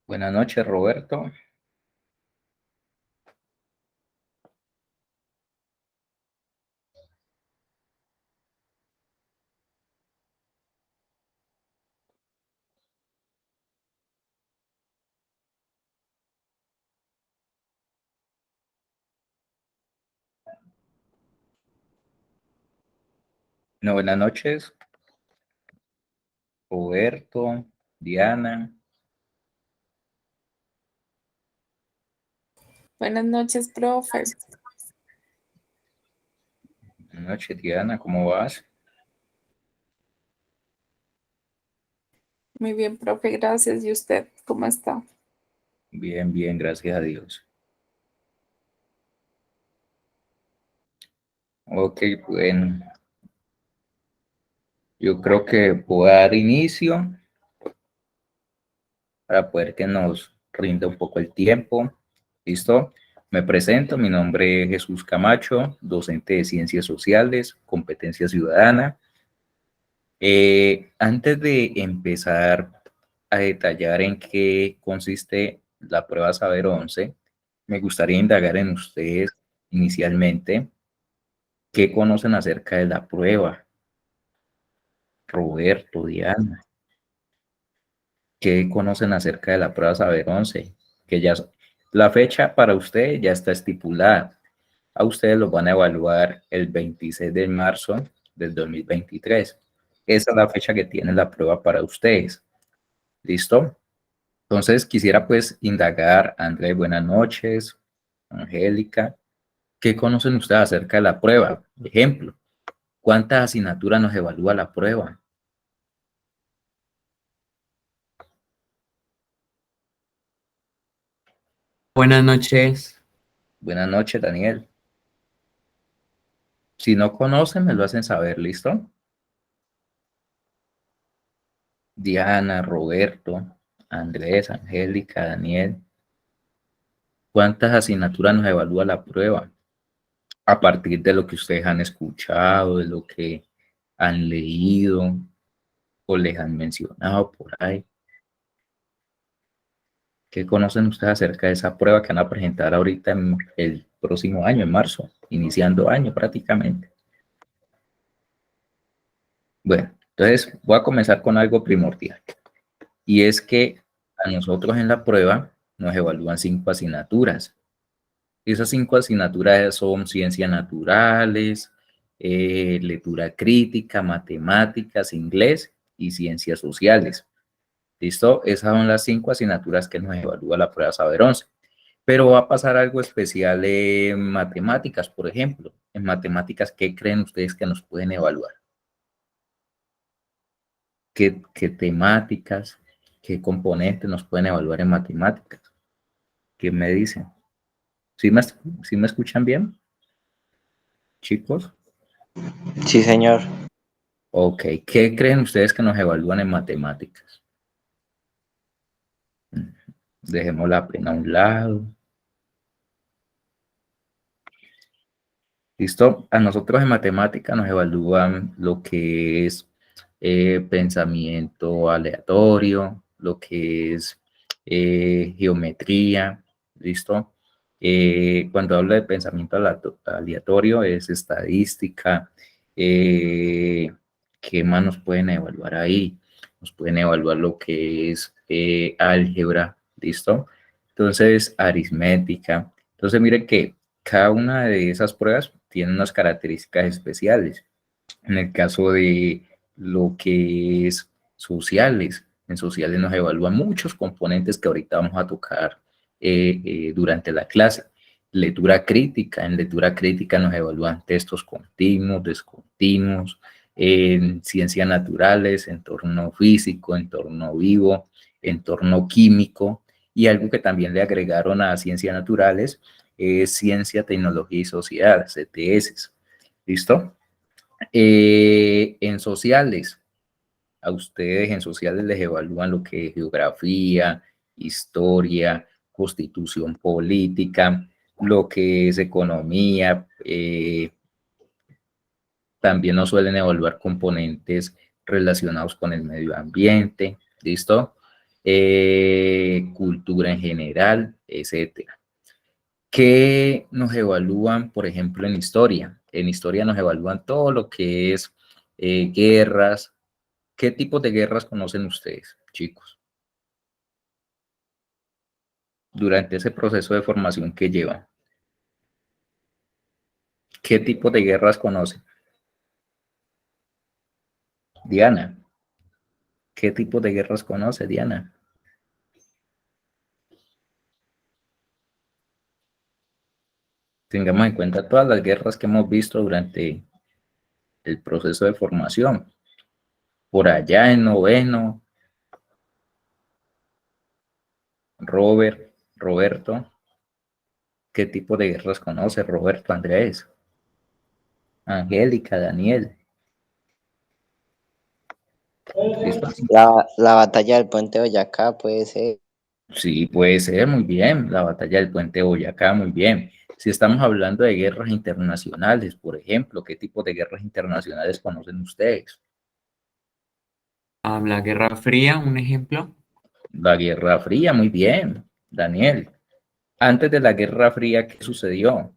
Buenas noches, Roberto. No, buenas noches, Roberto, Diana. Buenas noches, profe. Buenas noches, Diana, ¿cómo vas? Muy bien, profe, gracias. ¿Y usted cómo está? Bien, bien, gracias a Dios. Ok, bueno, yo creo que voy a dar inicio para poder que nos rinda un poco el tiempo. ¿Listo? Me presento, mi nombre es Jesús Camacho, docente de Ciencias Sociales, Competencia Ciudadana. Antes de empezar a detallar en qué consiste la prueba Saber 11, me gustaría indagar en ustedes inicialmente qué conocen acerca de la prueba. Roberto, Diana, ¿qué conocen acerca de la prueba Saber 11? Que ya la fecha para ustedes ya está estipulada. A ustedes los van a evaluar el 26 de marzo del 2023. Esa es la fecha que tiene la prueba para ustedes. ¿Listo? Entonces quisiera pues indagar, Andrés, buenas noches, Angélica, ¿qué conocen ustedes acerca de la prueba? Ejemplo, ¿cuántas asignaturas nos evalúa la prueba? Buenas noches. Buenas noches, Daniel. Si no conocen, me lo hacen saber, ¿listo? Diana, Roberto, Andrés, Angélica, Daniel, ¿cuántas asignaturas nos evalúa la prueba? A partir de lo que ustedes han escuchado, de lo que han leído, o les han mencionado por ahí. ¿Qué conocen ustedes acerca de esa prueba que van a presentar ahorita en el próximo año, en marzo, iniciando año prácticamente? Bueno, entonces voy a comenzar con algo primordial, y es que a nosotros en la prueba nos evalúan 5 asignaturas. Esas 5 asignaturas son ciencias naturales, lectura crítica, matemáticas, inglés y ciencias sociales. ¿Listo? Esas son las 5 asignaturas que nos evalúa la prueba Saber 11. Pero va a pasar algo especial en matemáticas, por ejemplo. En matemáticas, ¿qué creen ustedes que nos pueden evaluar? ¿Qué temáticas, qué componentes nos pueden evaluar en matemáticas? ¿Qué me dicen? ¿Sí me escuchan bien, chicos? Sí, señor. Ok, ¿qué creen ustedes que nos evalúan en matemáticas? Dejemos la pena a un lado. ¿Listo? A nosotros en matemática nos evalúan lo que es pensamiento aleatorio, lo que es geometría, ¿listo? Cuando hablo de pensamiento aleatorio es estadística. ¿Qué más nos pueden evaluar ahí? Nos pueden evaluar lo que es álgebra, ¿listo? Entonces, aritmética. Entonces, miren que cada una de esas pruebas tiene unas características especiales. En el caso de lo que es sociales, en sociales nos evalúan muchos componentes que ahorita vamos a tocar durante la clase. Lectura crítica, en lectura crítica nos evalúan textos continuos, descontinuos, en ciencias naturales, entorno físico, entorno vivo, entorno químico, y algo que también le agregaron a ciencias naturales es ciencia, tecnología y sociedad, CTS. ¿Listo? En sociales, a ustedes en sociales les evalúan lo que es geografía, historia, constitución política, lo que es economía. También nos suelen evaluar componentes relacionados con el medio ambiente, ¿listo? Cultura en general, etcétera. ¿Qué nos evalúan, por ejemplo, en historia? En historia nos evalúan todo lo que es guerras. ¿Qué tipos de guerras conocen ustedes, chicos? Durante ese proceso de formación que llevan. ¿Qué tipos de guerras conocen? Diana, ¿qué tipo de guerras conoce, Diana? Tengamos en cuenta todas las guerras que hemos visto durante el proceso de formación. Por allá en noveno, Roberto, ¿qué tipo de guerras conoce Roberto Andrés? Angélica, Daniel. ¿Listo? La batalla del puente Boyacá puede ser. Sí, puede ser, muy bien. La batalla del puente Boyacá, muy bien. Si estamos hablando de guerras internacionales, por ejemplo, ¿qué tipo de guerras internacionales conocen ustedes? La Guerra Fría, un ejemplo. La Guerra Fría, muy bien. Daniel, antes de la Guerra Fría, ¿qué sucedió?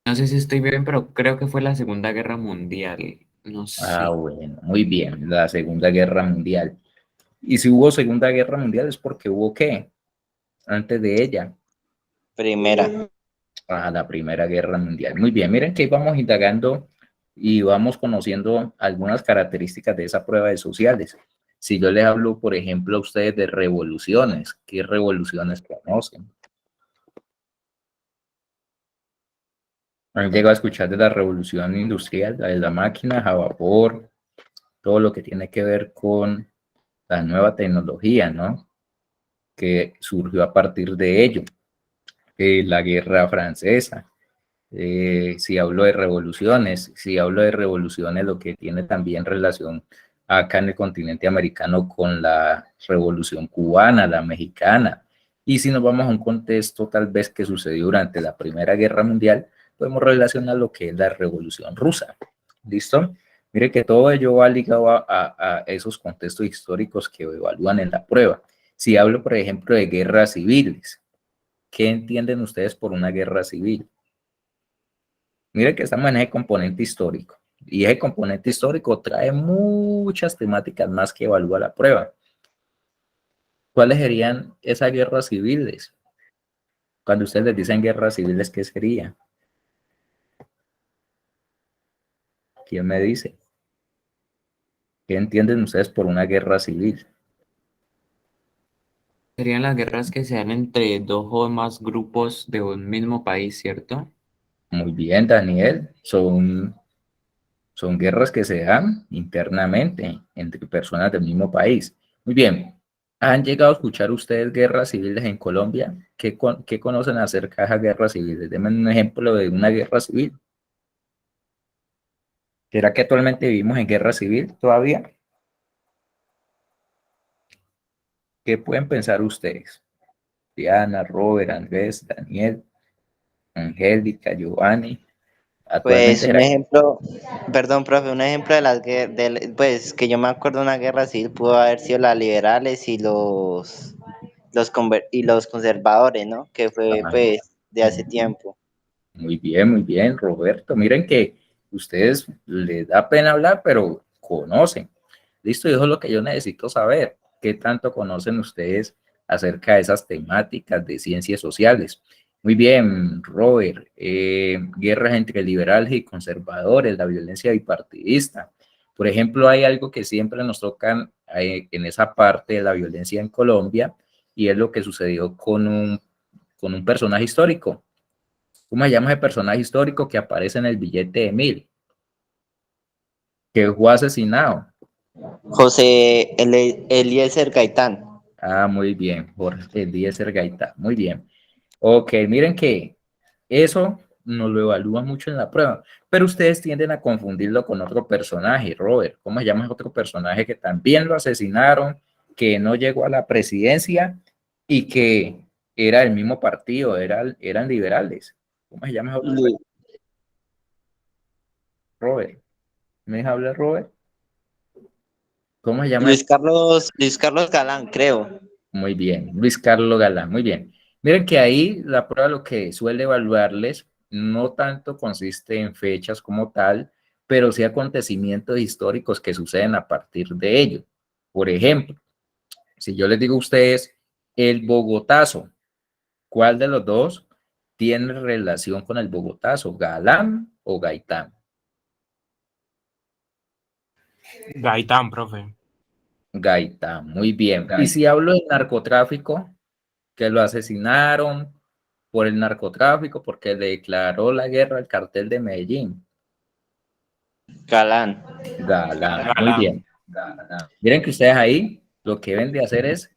No sé si estoy bien, pero creo que fue la Segunda Guerra Mundial. No Ah, sé. bueno, muy bien, la Segunda Guerra Mundial. Y si hubo Segunda Guerra Mundial es porque hubo ¿qué? Antes de ella, Primera. la Primera Guerra Mundial. Muy bien, miren que ahí vamos indagando y vamos conociendo algunas características de esa prueba de sociales. Si yo les hablo, por ejemplo, a ustedes de revoluciones, ¿qué revoluciones conocen? Han llegado a escuchar de la revolución industrial, la de la máquina a vapor, todo lo que tiene que ver con la nueva tecnología, ¿no? Que surgió a partir de ello. La Guerra Francesa. Si hablo de revoluciones, lo que tiene también relación acá en el continente americano con la revolución cubana, la mexicana. Y si nos vamos a un contexto tal vez que sucedió durante la Primera Guerra Mundial, podemos relacionar lo que es la revolución rusa. ¿Listo? Mire que todo ello va ligado a esos contextos históricos que evalúan en la prueba. Si hablo, por ejemplo, de guerras civiles, ¿qué entienden ustedes por una guerra civil? Mire que estamos en ese componente histórico. Y ese componente histórico trae muchas temáticas más que evalúa la prueba. ¿Cuáles serían esas guerras civiles? Cuando ustedes les dicen guerras civiles, ¿qué sería? ¿Quién me dice? ¿Qué entienden ustedes por una guerra civil? Serían las guerras que se dan entre dos o más grupos de un mismo país, ¿cierto? Muy bien, Daniel. Son guerras que se dan internamente entre personas del mismo país. Muy bien. ¿Han llegado a escuchar ustedes guerras civiles en Colombia? ¿Qué conocen acerca de esas guerras civiles? Denme un ejemplo de una guerra civil. ¿Será que actualmente vivimos en guerra civil todavía? ¿Qué pueden pensar ustedes? Diana, Robert, Andrés, Daniel, Angélica, Giovanni. Pues Actualmente un será ejemplo, perdón, profe, un ejemplo de pues que yo me acuerdo de una guerra civil pudo haber sido las liberales y y los conservadores, ¿no? Que fue ah, pues de hace tiempo. muy bien, Roberto. Miren que ustedes les da pena hablar, pero conocen. Listo, y eso es lo que yo necesito saber. ¿Qué tanto conocen ustedes acerca de esas temáticas de ciencias sociales? Muy bien, Robert. Guerras entre liberales y conservadores, la violencia bipartidista. Por ejemplo, hay algo que siempre nos toca en esa parte de la violencia en Colombia, y es lo que sucedió con un personaje histórico. ¿Cómo se llama ese personaje histórico que aparece en el billete de 1000? Que fue asesinado. Eliezer Gaitán. Ah, muy bien, Jorge Eliezer Gaitán. Muy bien. Ok, miren que eso nos lo evalúan mucho en la prueba, pero ustedes tienden a confundirlo con otro personaje, Robert. ¿Cómo se llama ese otro personaje que también lo asesinaron, que no llegó a la presidencia y que era del mismo partido, eran liberales? ¿Cómo se llama ese otro personaje, Robert? ¿Me deja hablar, Robert? ¿Cómo se llama? Luis Carlos Galán, creo. Muy bien, Luis Carlos Galán, muy bien. Miren que ahí la prueba lo que suele evaluarles no tanto consiste en fechas como tal, pero sí acontecimientos históricos que suceden a partir de ello. Por ejemplo, si yo les digo a ustedes el Bogotazo, ¿cuál de los dos tiene relación con el Bogotazo? ¿Galán o Gaitán? Gaitán, profe. Gaitán, muy bien. Y si hablo de narcotráfico, que lo asesinaron por el narcotráfico, porque le declaró la guerra al cartel de Medellín. Galán. Galán, muy Galán. bien. Galán. Miren que ustedes ahí lo que deben de hacer es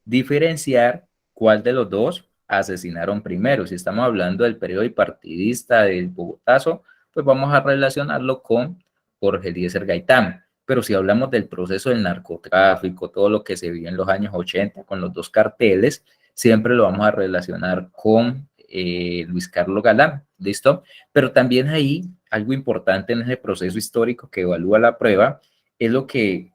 diferenciar cuál de los dos asesinaron primero. Si estamos hablando del periodo bipartidista del Bogotazo, pues vamos a relacionarlo con Jorge Eliezer Gaitán. Pero si hablamos del proceso del narcotráfico, todo lo que se vio en los años 80 con los dos carteles, siempre lo vamos a relacionar con Luis Carlos Galán, ¿listo? Pero también ahí algo importante en ese proceso histórico que evalúa la prueba es lo que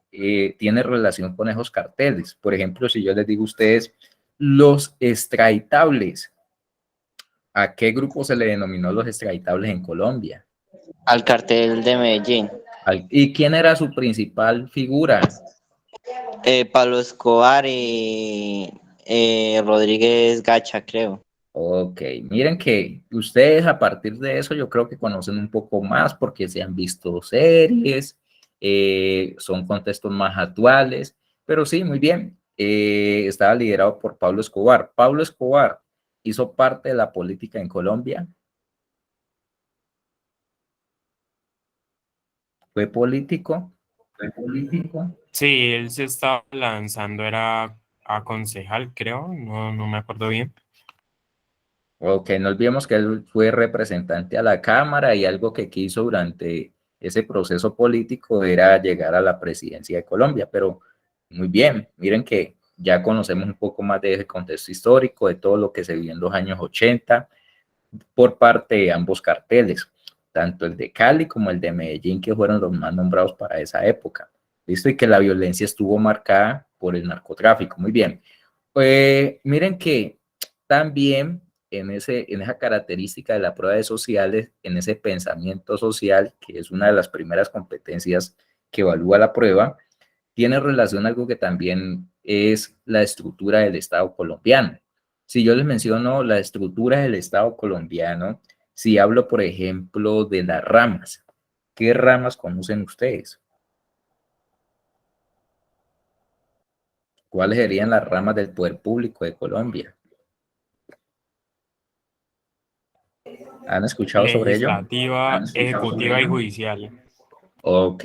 tiene relación con esos carteles. Por ejemplo, si yo les digo a ustedes los extraditables, ¿a qué grupo se le denominó los extraditables en Colombia? Al cartel de Medellín. ¿Y quién era su principal figura? Pablo Escobar y Rodríguez Gacha, creo. Ok, miren que ustedes a partir de eso yo creo que conocen un poco más porque se han visto series, son contextos más actuales, pero sí, muy bien. Estaba liderado por Pablo Escobar. Pablo Escobar hizo parte de la política en Colombia. ¿Fue político? ¿Fue político? Sí, él se estaba lanzando, era a concejal, creo, no me acuerdo bien. Ok, no olvidemos que él fue representante a la Cámara y algo que quiso durante ese proceso político era llegar a la presidencia de Colombia, pero muy bien, miren que ya conocemos un poco más de ese contexto histórico, de todo lo que se vivió en los años 80 por parte de ambos carteles. tanto el de Cali como el de Medellín, que fueron los más nombrados para esa época. ¿Listo? Y que la violencia estuvo marcada por el narcotráfico. Muy bien. Miren que también en esa característica de la prueba de sociales, en ese pensamiento social, que es una de las primeras competencias que evalúa la prueba, tiene relación algo que también es la estructura del Estado colombiano. Si yo les menciono la estructura del Estado colombiano, si hablo, por ejemplo, de las ramas, ¿qué ramas conocen ustedes? ¿Cuáles serían las ramas del poder público de Colombia? ¿Han escuchado sobre ello? Legislativa, ejecutiva y judicial. Ok,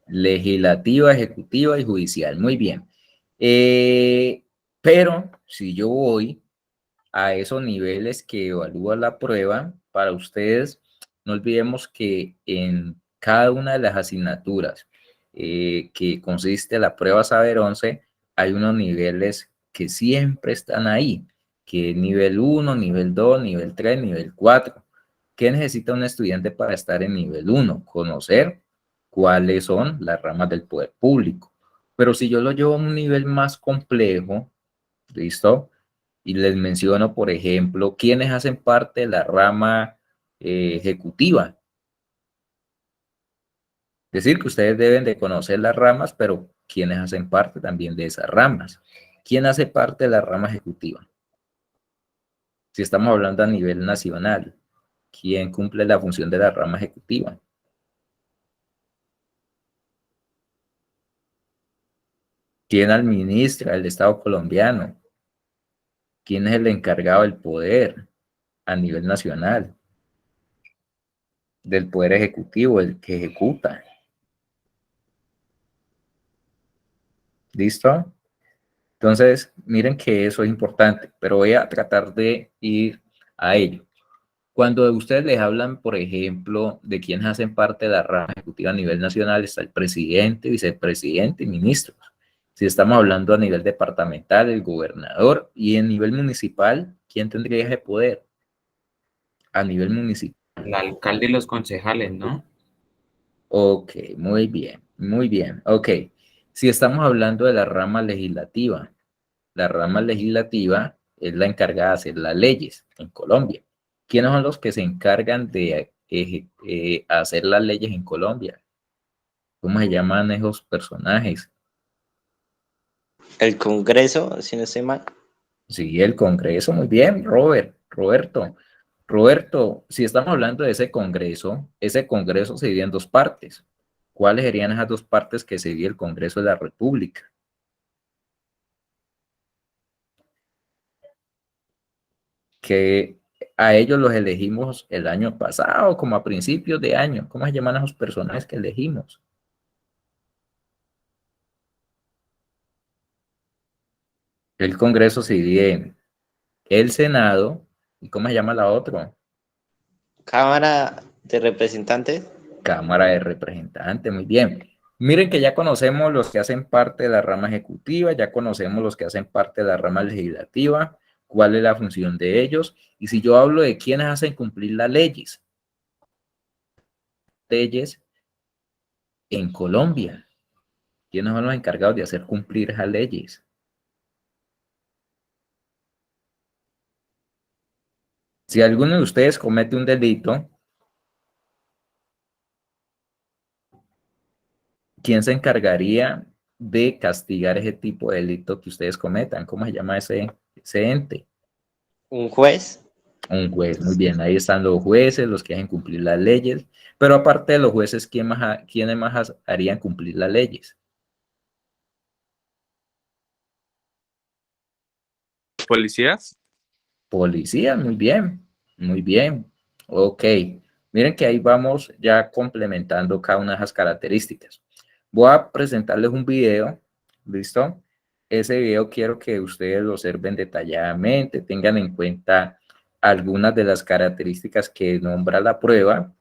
legislativa, ejecutiva y judicial, muy bien. Pero si yo voy a esos niveles que evalúa la prueba, para ustedes, no olvidemos que en cada una de las asignaturas que consiste la prueba Saber 11, hay unos niveles que siempre están ahí, que es nivel 1, nivel 2, nivel 3, nivel 4. ¿Qué necesita un estudiante para estar en nivel 1? Conocer cuáles son las ramas del poder público. Pero si yo lo llevo a un nivel más complejo, ¿listo? Y les menciono, por ejemplo, quiénes hacen parte de la rama ejecutiva. Es decir, que ustedes deben de conocer las ramas, pero quiénes hacen parte también de esas ramas. ¿Quién hace parte de la rama ejecutiva? Si estamos hablando a nivel nacional, ¿quién cumple la función de la rama ejecutiva? ¿Quién administra el Estado colombiano? ¿Quién es el encargado del poder a nivel nacional? Del poder ejecutivo, el que ejecuta. ¿Listo? Entonces, miren que eso es importante, pero voy a tratar de ir a ello. Cuando ustedes les hablan, por ejemplo, de quienes hacen parte de la rama ejecutiva a nivel nacional, está el presidente, vicepresidente y ministros. Si estamos hablando a nivel departamental, el gobernador, y en nivel municipal, ¿quién tendría ese poder? A nivel municipal. El alcalde y los concejales, ¿no? Ok, muy bien, muy bien. Ok, si estamos hablando de la rama legislativa es la encargada de hacer las leyes en Colombia. ¿Quiénes son los que se encargan de hacer las leyes en Colombia? ¿Cómo se llaman esos personajes? El Congreso, si no estoy mal. Sí, el Congreso, muy bien, Roberto. Roberto, si estamos hablando de ese Congreso se divide en dos partes. ¿Cuáles serían esas dos partes que se divide el Congreso de la República? Que a ellos los elegimos el año pasado, como a principios de año. ¿Cómo se llaman esos personajes que elegimos? El Congreso se divide en el Senado, ¿y cómo se llama la otra? Cámara de Representantes. Cámara de Representantes, muy bien. Miren que ya conocemos los que hacen parte de la rama ejecutiva, ya conocemos los que hacen parte de la rama legislativa, cuál es la función de ellos, y si yo hablo de quiénes hacen cumplir las leyes en Colombia, ¿quiénes son los encargados de hacer cumplir esas leyes? Si alguno de ustedes comete un delito, ¿quién se encargaría de castigar ese tipo de delito que ustedes cometan? ¿Cómo se llama ese ente? Un juez. Un juez, muy bien. Ahí están los jueces, los que hacen cumplir las leyes. Pero aparte de los jueces, ¿quiénes más harían cumplir las leyes? ¿Policías? Policías, muy bien, muy bien. Ok, miren que ahí vamos ya complementando cada una de esas características. Voy a presentarles un video, ¿listo? Ese video quiero que ustedes lo observen detalladamente, tengan en cuenta algunas de las características que nombra la prueba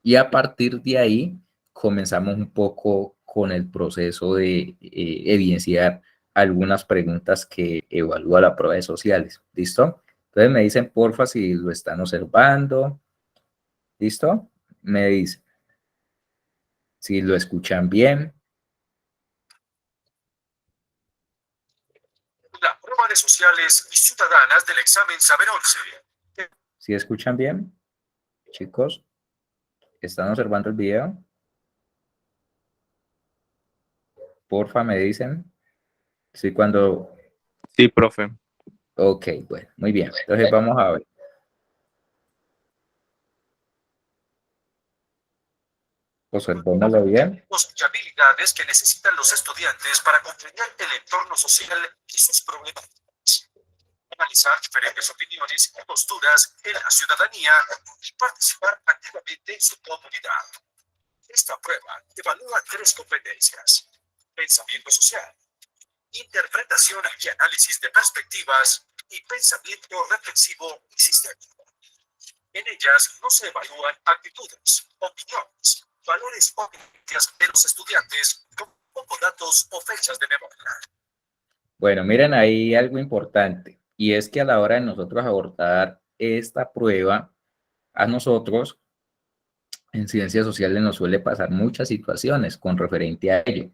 y a partir de ahí comenzamos un poco con el proceso de evidenciar algunas preguntas que evalúa la prueba de sociales. ¿Listo? Entonces me dicen porfa si lo están observando. ¿Listo? me dicen? Si lo escuchan bien. La prueba de sociales y ciudadanas del examen Saber 11. ¿Sí escuchan bien, chicos? ¿Están observando el video? Porfa, me dicen. Sí, cuando... Sí, profe. Ok, bueno, muy bien. Entonces vamos a ver. Observémoslo bien. Y habilidades que necesitan los estudiantes para comprender el entorno social y sus problemáticas. Analizar diferentes opiniones y posturas en la ciudadanía y participar activamente en su comunidad. Esta prueba evalúa 3 competencias: pensamiento social, interpretación y análisis de perspectivas y pensamiento reflexivo y sistémico. En ellas no se evalúan actitudes, opiniones, valores o creencias de los estudiantes como datos o fechas de memoria. Bueno, miren ahí algo importante, y es que a la hora de nosotros abordar esta prueba, a nosotros en ciencias sociales nos suele pasar muchas situaciones con referente a ello.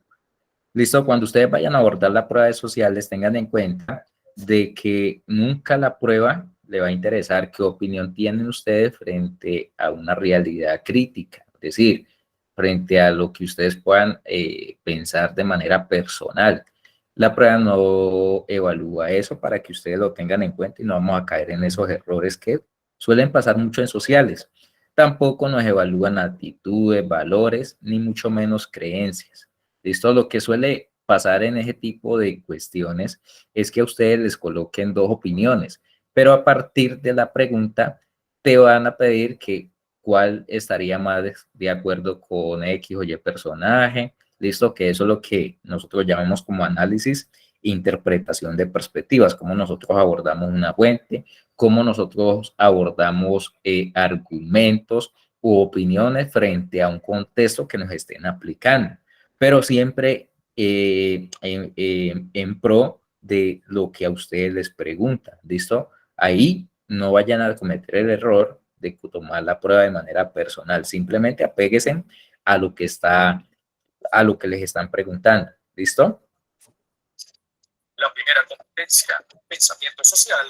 Listo, cuando ustedes vayan a abordar la prueba de sociales, tengan en cuenta de que nunca la prueba le va a interesar qué opinión tienen ustedes frente a una realidad crítica, es decir, frente a lo que ustedes puedan pensar de manera personal. La prueba no evalúa eso para que ustedes lo tengan en cuenta y no vamos a caer en esos errores que suelen pasar mucho en sociales. Tampoco nos evalúan actitudes, valores, ni mucho menos creencias. ¿Listo? Lo que suele pasar en ese tipo de cuestiones es que a ustedes les coloquen 2 opiniones, pero a partir de la pregunta te van a pedir que cuál estaría más de acuerdo con X o Y personaje. ¿Listo? Que eso es lo que nosotros llamamos como análisis, interpretación de perspectivas, cómo nosotros abordamos una fuente, cómo nosotros abordamos argumentos u opiniones frente a un contexto que nos estén aplicando, pero siempre en pro de lo que a ustedes les preguntan, ¿listo? Ahí no vayan a cometer el error de tomar la prueba de manera personal, simplemente apéguense a lo que les están preguntando, ¿listo? La primera competencia, pensamiento social,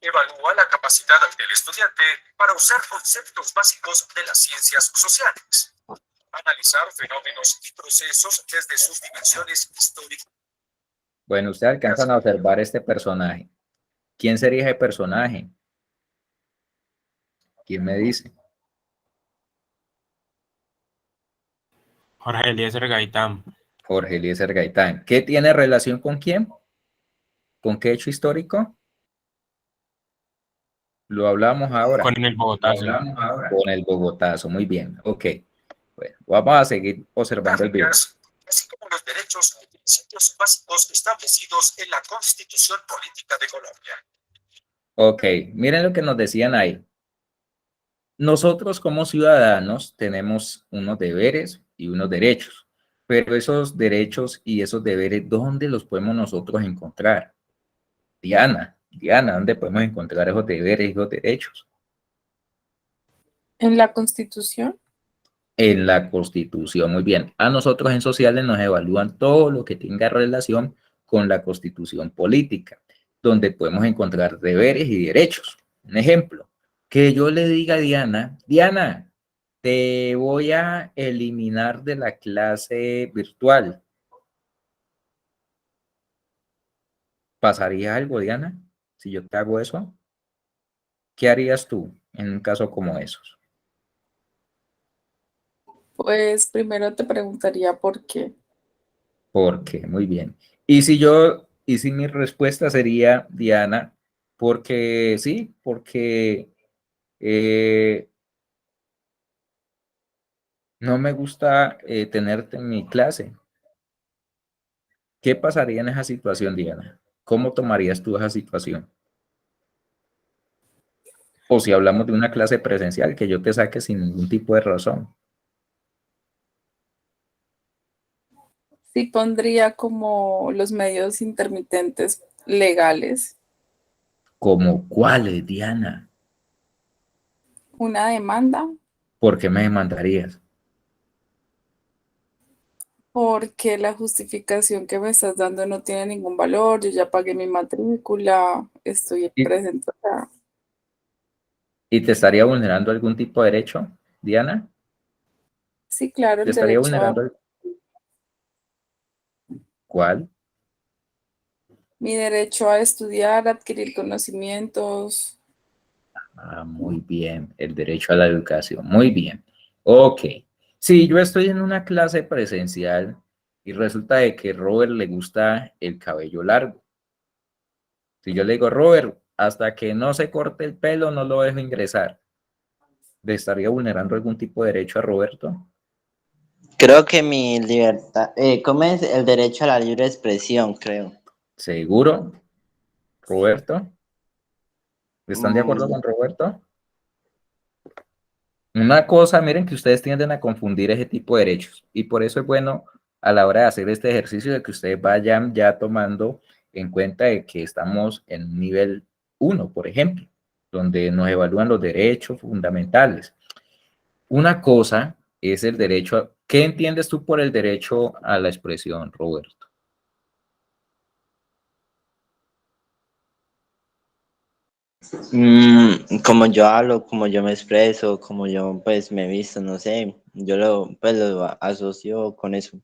evalúa la capacidad del estudiante para usar conceptos básicos de las ciencias sociales, analizar fenómenos y procesos desde sus dimensiones históricas. Bueno, ustedes alcanzan a observar este personaje. ¿Quién sería ese personaje? ¿Quién me dice? Jorge Eliezer Gaitán. Jorge Eliezer Gaitán. ¿Qué tiene relación con quién? ¿Con qué hecho histórico? Lo hablamos ahora. Con el Bogotazo. Con el Bogotazo, muy bien. Ok. Bueno, vamos a seguir observando el video. Así como los derechos y principios básicos establecidos en la Constitución Política de Colombia. Ok, miren lo que nos decían ahí. Nosotros como ciudadanos tenemos unos deberes y unos derechos, pero esos derechos y esos deberes, ¿dónde los podemos nosotros encontrar? Diana, ¿dónde podemos encontrar esos deberes y esos derechos? ¿En la Constitución? En la Constitución, muy bien. A nosotros en sociales nos evalúan todo lo que tenga relación con la Constitución política, donde podemos encontrar deberes y derechos. Un ejemplo, que yo le diga a Diana, Diana, te voy a eliminar de la clase virtual. ¿Pasaría algo, Diana, si yo te hago eso? ¿Qué harías tú en un caso como esos? Pues primero te preguntaría por qué. ¿Por qué? Muy bien. Y si mi respuesta sería, Diana, porque sí, porque no me gusta tenerte en mi clase. ¿Qué pasaría en esa situación, Diana? ¿Cómo tomarías tú esa situación? O si hablamos de una clase presencial, que yo te saque sin ningún tipo de razón. Sí pondría como los medios intermitentes legales, ¿Cómo cuáles, Diana? una demanda ¿Por qué me demandarías? Porque la justificación que me estás dando no tiene ningún valor. Yo ya pagué mi matrícula, estoy ¿Y, presente. y te estaría vulnerando algún tipo de derecho, Diana? Sí, claro, ¿Te el estaría derecho a vulnerando cuál? mi derecho a estudiar, a adquirir conocimientos. Ah, muy bien, el derecho a la educación, muy bien. Ok, si yo estoy en una clase presencial y resulta de que Robert le gusta el cabello largo, si yo le digo, Robert, hasta que no se corte el pelo no lo dejo ingresar, ¿le estaría vulnerando algún tipo de derecho a Roberto? Creo que mi libertad, ¿cómo es? El derecho a la libre expresión, creo. ¿Seguro, Roberto? ¿Están de acuerdo Mm, con Roberto? Una cosa, miren que ustedes tienden a confundir ese tipo de derechos y por eso es bueno a la hora de hacer este ejercicio de que ustedes vayan ya tomando en cuenta de que estamos en un nivel 1, por ejemplo, donde nos evalúan los derechos fundamentales. Una cosa es el derecho a... ¿Qué entiendes tú por el derecho a la expresión, Roberto? como yo hablo, como yo me expreso, como yo pues me visto, no sé, yo pues lo asocio con eso.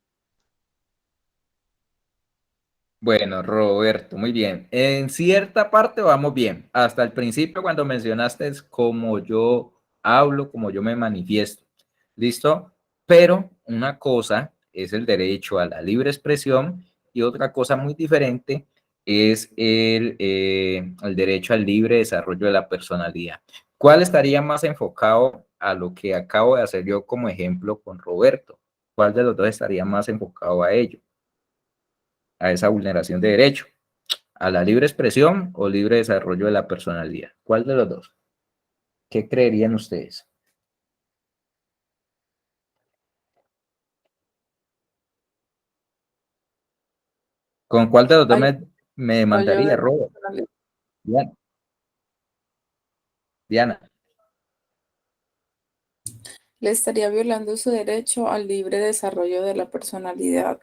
Bueno, Roberto, muy bien. En cierta parte vamos bien. Hasta el principio cuando mencionaste es como yo hablo, como yo me manifiesto. ¿Listo? Pero una cosa es el derecho a la libre expresión y otra cosa muy diferente es el derecho al libre desarrollo de la personalidad. ¿Cuál estaría más enfocado a lo que acabo de hacer yo como ejemplo con Roberto? ¿Cuál de los dos estaría más enfocado a ello, a esa vulneración de derecho? ¿A la libre expresión o libre desarrollo de la personalidad? ¿Cuál de los dos? ¿Qué creerían ustedes? ¿Con cuál de los dos Al me desarrollo demandaría, de la Robert? personalidad. Diana. Diana. Le estaría violando su derecho al libre desarrollo de la personalidad.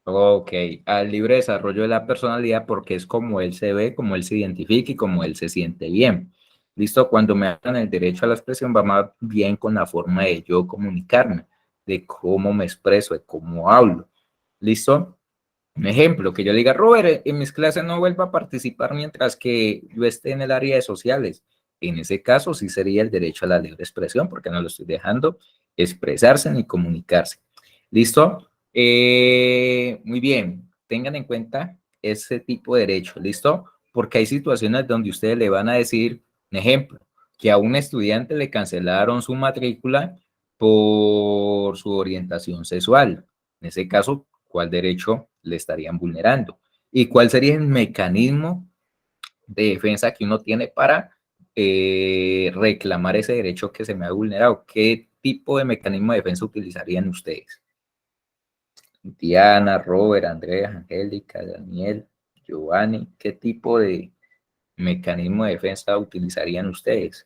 Ok, al libre desarrollo de la personalidad porque es como él se ve, como él se identifica y como él se siente bien. Listo, cuando me hablan el derecho a la expresión va más bien con la forma de yo comunicarme, de cómo me expreso, de cómo hablo. ¿Listo? Un ejemplo, que yo le diga, Robert, en mis clases no vuelva a participar mientras que yo esté en el área de sociales. En ese caso sí sería el derecho a la libre expresión, porque no lo estoy dejando expresarse ni comunicarse. ¿Listo? Muy bien, tengan en cuenta ese tipo de derecho, ¿listo? Porque hay situaciones donde ustedes le van a decir, un ejemplo, que a un estudiante le cancelaron su matrícula por su orientación sexual. En ese caso, ¿cuál derecho le estarían vulnerando? ¿Y cuál sería el mecanismo de defensa que uno tiene para reclamar ese derecho que se me ha vulnerado? ¿Qué tipo de mecanismo de defensa utilizarían ustedes? Diana, Robert, Andrea, Angélica, Daniel, Giovanni, ¿qué tipo de mecanismo de defensa utilizarían ustedes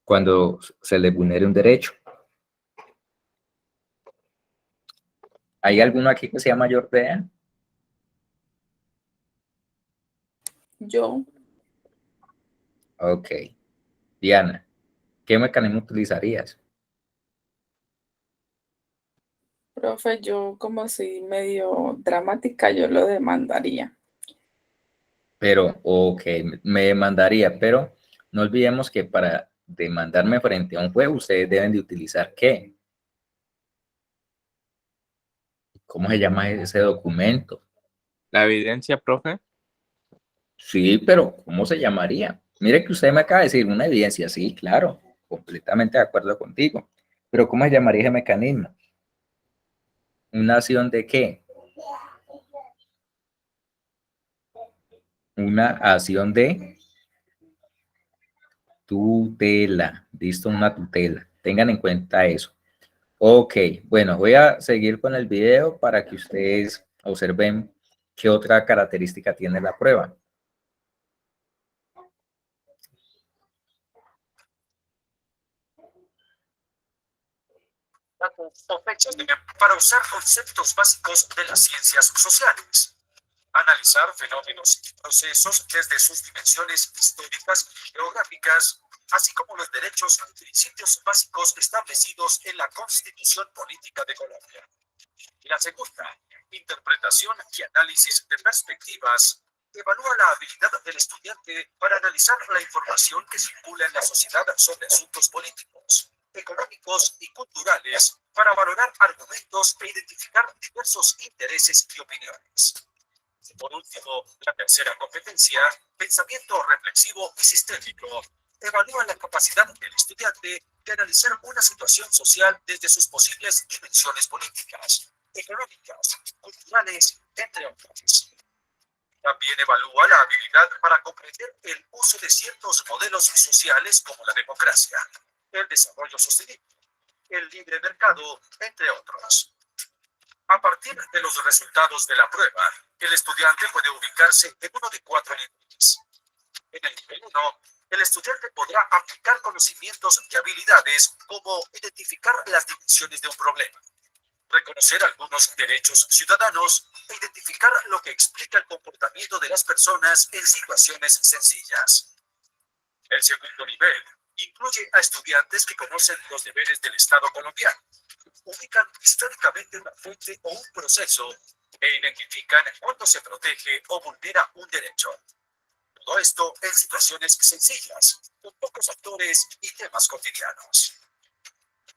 cuando se les vulnere un derecho? ¿Hay alguno aquí que sea mayor de edad? Yo, Ok. Diana, ¿qué mecanismo utilizarías? profe, yo como soy medio dramática, yo lo demandaría. Pero, ok, me demandaría, pero no olvidemos que para demandarme frente a un juez, ustedes deben de utilizar ¿qué? ¿Cómo se llama ese documento? La evidencia, profe. Sí, pero ¿cómo se llamaría? Mire que usted me acaba de decir una evidencia, sí, claro, completamente de acuerdo contigo, pero ¿cómo se llamaría ese mecanismo? ¿Una acción de qué? Una acción de tutela, listo, una tutela. Tengan en cuenta eso. Ok, bueno, voy a seguir con el video para que ustedes observen qué otra característica tiene la prueba. datos o fechas para usar conceptos básicos de las ciencias sociales. Analizar fenómenos y procesos desde sus dimensiones históricas y geográficas, así como los derechos y principios básicos establecidos en la Constitución Política de Colombia. Y la segunda, interpretación y análisis de perspectivas, evalúa la habilidad del estudiante para analizar la información que circula en la sociedad sobre asuntos políticos, económicos y culturales, para valorar argumentos e identificar diversos intereses y opiniones. Por último, la tercera competencia, pensamiento reflexivo y sistémico, evalúa la capacidad del estudiante de analizar una situación social desde sus posibles dimensiones políticas, económicas, culturales, entre otras. También evalúa la habilidad para comprender el uso de ciertos modelos sociales como la democracia, el desarrollo sostenible, el libre mercado, entre otros. A partir de los resultados de la prueba, el estudiante puede ubicarse en uno de 4 niveles. En el nivel 1, el estudiante podrá aplicar conocimientos y habilidades como identificar las dimensiones de un problema, reconocer algunos derechos ciudadanos e identificar lo que explica el comportamiento de las personas en situaciones sencillas. El segundo nivel incluye a estudiantes que conocen los deberes del Estado colombiano, ubican históricamente una fuente o un proceso e identifican cuándo se protege o vulnera un derecho. Todo esto en situaciones sencillas, con pocos actores y temas cotidianos.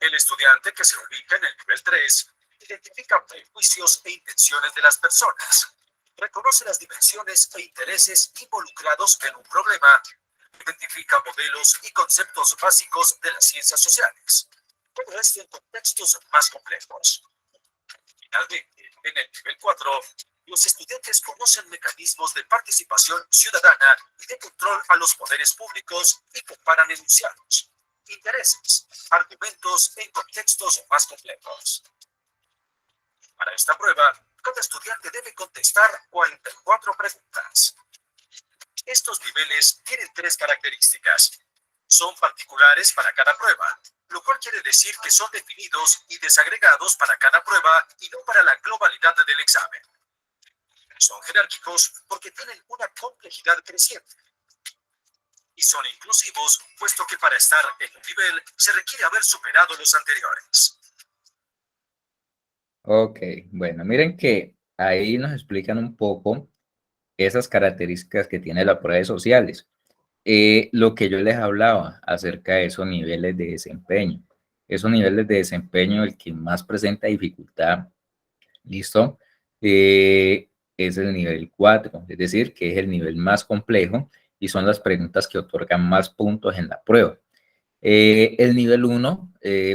El estudiante que se ubica en el nivel 3 identifica prejuicios e intenciones de las personas, reconoce las dimensiones e intereses involucrados en un problema, identifica modelos y conceptos básicos de las ciencias sociales, todo esto en contextos más complejos. Finalmente, en el nivel 4, los estudiantes conocen mecanismos de participación ciudadana y de control a los poderes públicos y comparan enunciados, intereses, argumentos en contextos más complejos. Para esta prueba, cada estudiante debe contestar 44 preguntas. Estos niveles tienen 3 características. Son particulares para cada prueba, lo cual quiere decir que son definidos y desagregados para cada prueba y no para la globalidad del examen. Son jerárquicos porque tienen una complejidad creciente. Y son inclusivos, puesto que para estar en un nivel se requiere haber superado los anteriores. Ok, bueno, miren que ahí nos explican un poco esas características que tiene la prueba de sociales. Lo que yo les hablaba acerca de esos niveles de desempeño. Esos niveles de desempeño, el que más presenta dificultad, ¿listo? Es el nivel 4, es decir, que es el nivel más complejo y son las preguntas que otorgan más puntos en la prueba. El nivel 1,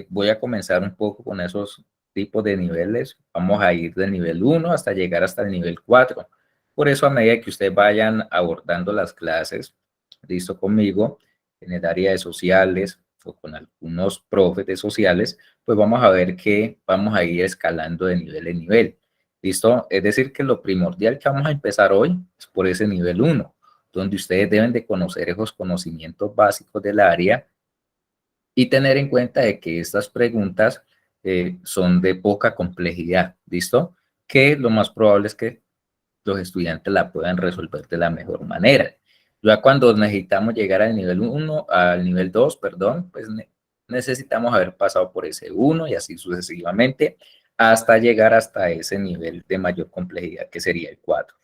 voy a comenzar un poco con esos tipos de niveles. Vamos a ir del nivel 1 hasta llegar hasta el nivel 4. Por eso, a medida que ustedes vayan abordando las clases, listo conmigo, en el área de sociales o con algunos profes de sociales, pues vamos a ver que vamos a ir escalando de nivel en nivel. ¿Listo? Es decir, que lo primordial que vamos a empezar hoy es por ese nivel 1, donde ustedes deben de conocer esos conocimientos básicos del área y tener en cuenta de que estas preguntas son de poca complejidad, ¿listo? Que lo más probable es que los estudiantes la puedan resolver de la mejor manera. Ya cuando necesitamos llegar al nivel 1, al nivel 2, perdón, pues necesitamos haber pasado por ese 1 y así sucesivamente hasta llegar hasta ese nivel de mayor complejidad que sería el 4.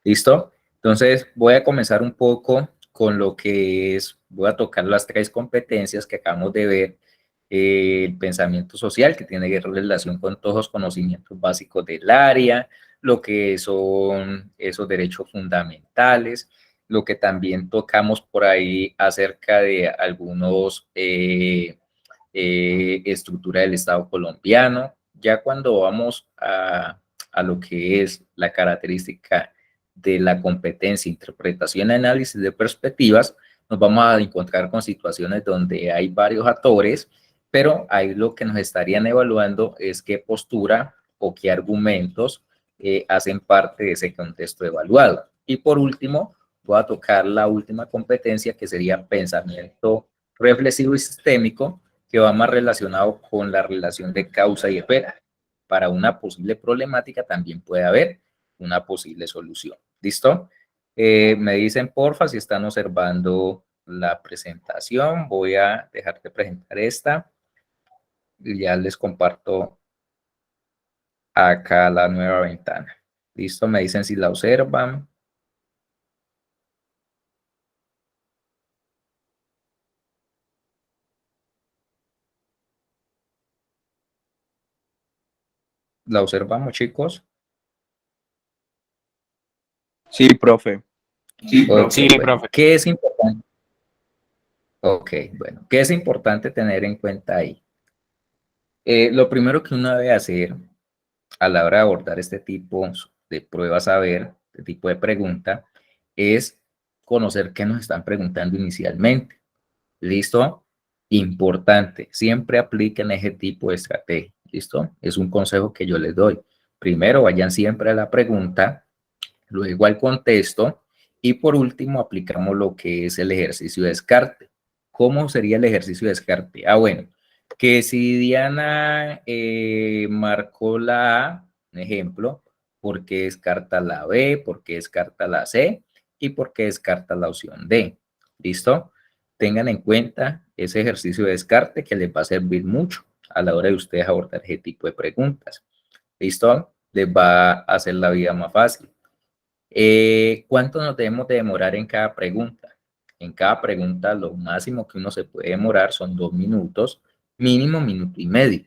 ¿Listo? Entonces voy a comenzar un poco con lo que es, voy a tocar las 3 competencias que acabamos de ver. El pensamiento social, que tiene relación con todos los conocimientos básicos del área, lo que son esos derechos fundamentales, lo que también tocamos por ahí acerca de algunos estructura del Estado colombiano. Ya cuando vamos a lo que es la característica de la competencia, interpretación y análisis de perspectivas, nos vamos a encontrar con situaciones donde hay varios actores, pero ahí lo que nos estarían evaluando es qué postura o qué argumentos hacen parte de ese contexto evaluado. Y por último, voy a tocar la última competencia, que sería pensamiento reflexivo y sistémico, que va más relacionado con la relación de causa y efecto. Para una posible problemática también puede haber una posible solución. ¿Listo? Me dicen, porfa, si están observando la presentación. Voy a dejar de presentar esta. Y ya les comparto acá la nueva ventana. ¿Listo? Me dicen si la observan. ¿La observamos, chicos? Sí, profe. Ok, Sí, bueno. profe. ¿Qué es importante? Ok, bueno. ¿Qué es importante tener en cuenta ahí? Lo primero que uno debe hacer a la hora de abordar este tipo de pruebas a ver, este tipo de pregunta, es conocer qué nos están preguntando inicialmente. ¿Listo? Importante, siempre apliquen ese tipo de estrategia. ¿Listo? Es un consejo que yo les doy. Primero, vayan siempre a la pregunta, luego al contexto y por último aplicamos lo que es el ejercicio de descarte. ¿Cómo sería el ejercicio de descarte? Ah, bueno, que si Diana marcó la A, un ejemplo, ¿por qué descarta la B? ¿Por qué descarta la C? ¿Y por qué descarta la opción D? ¿Listo? Tengan en cuenta ese ejercicio de descarte que les va a servir mucho a la hora de ustedes abordar ese tipo de preguntas. ¿Listo? Les va a hacer la vida más fácil. ¿Cuánto nos debemos de demorar en cada pregunta? En cada pregunta lo máximo que uno se puede demorar son 2 minutos, mínimo minuto y medio.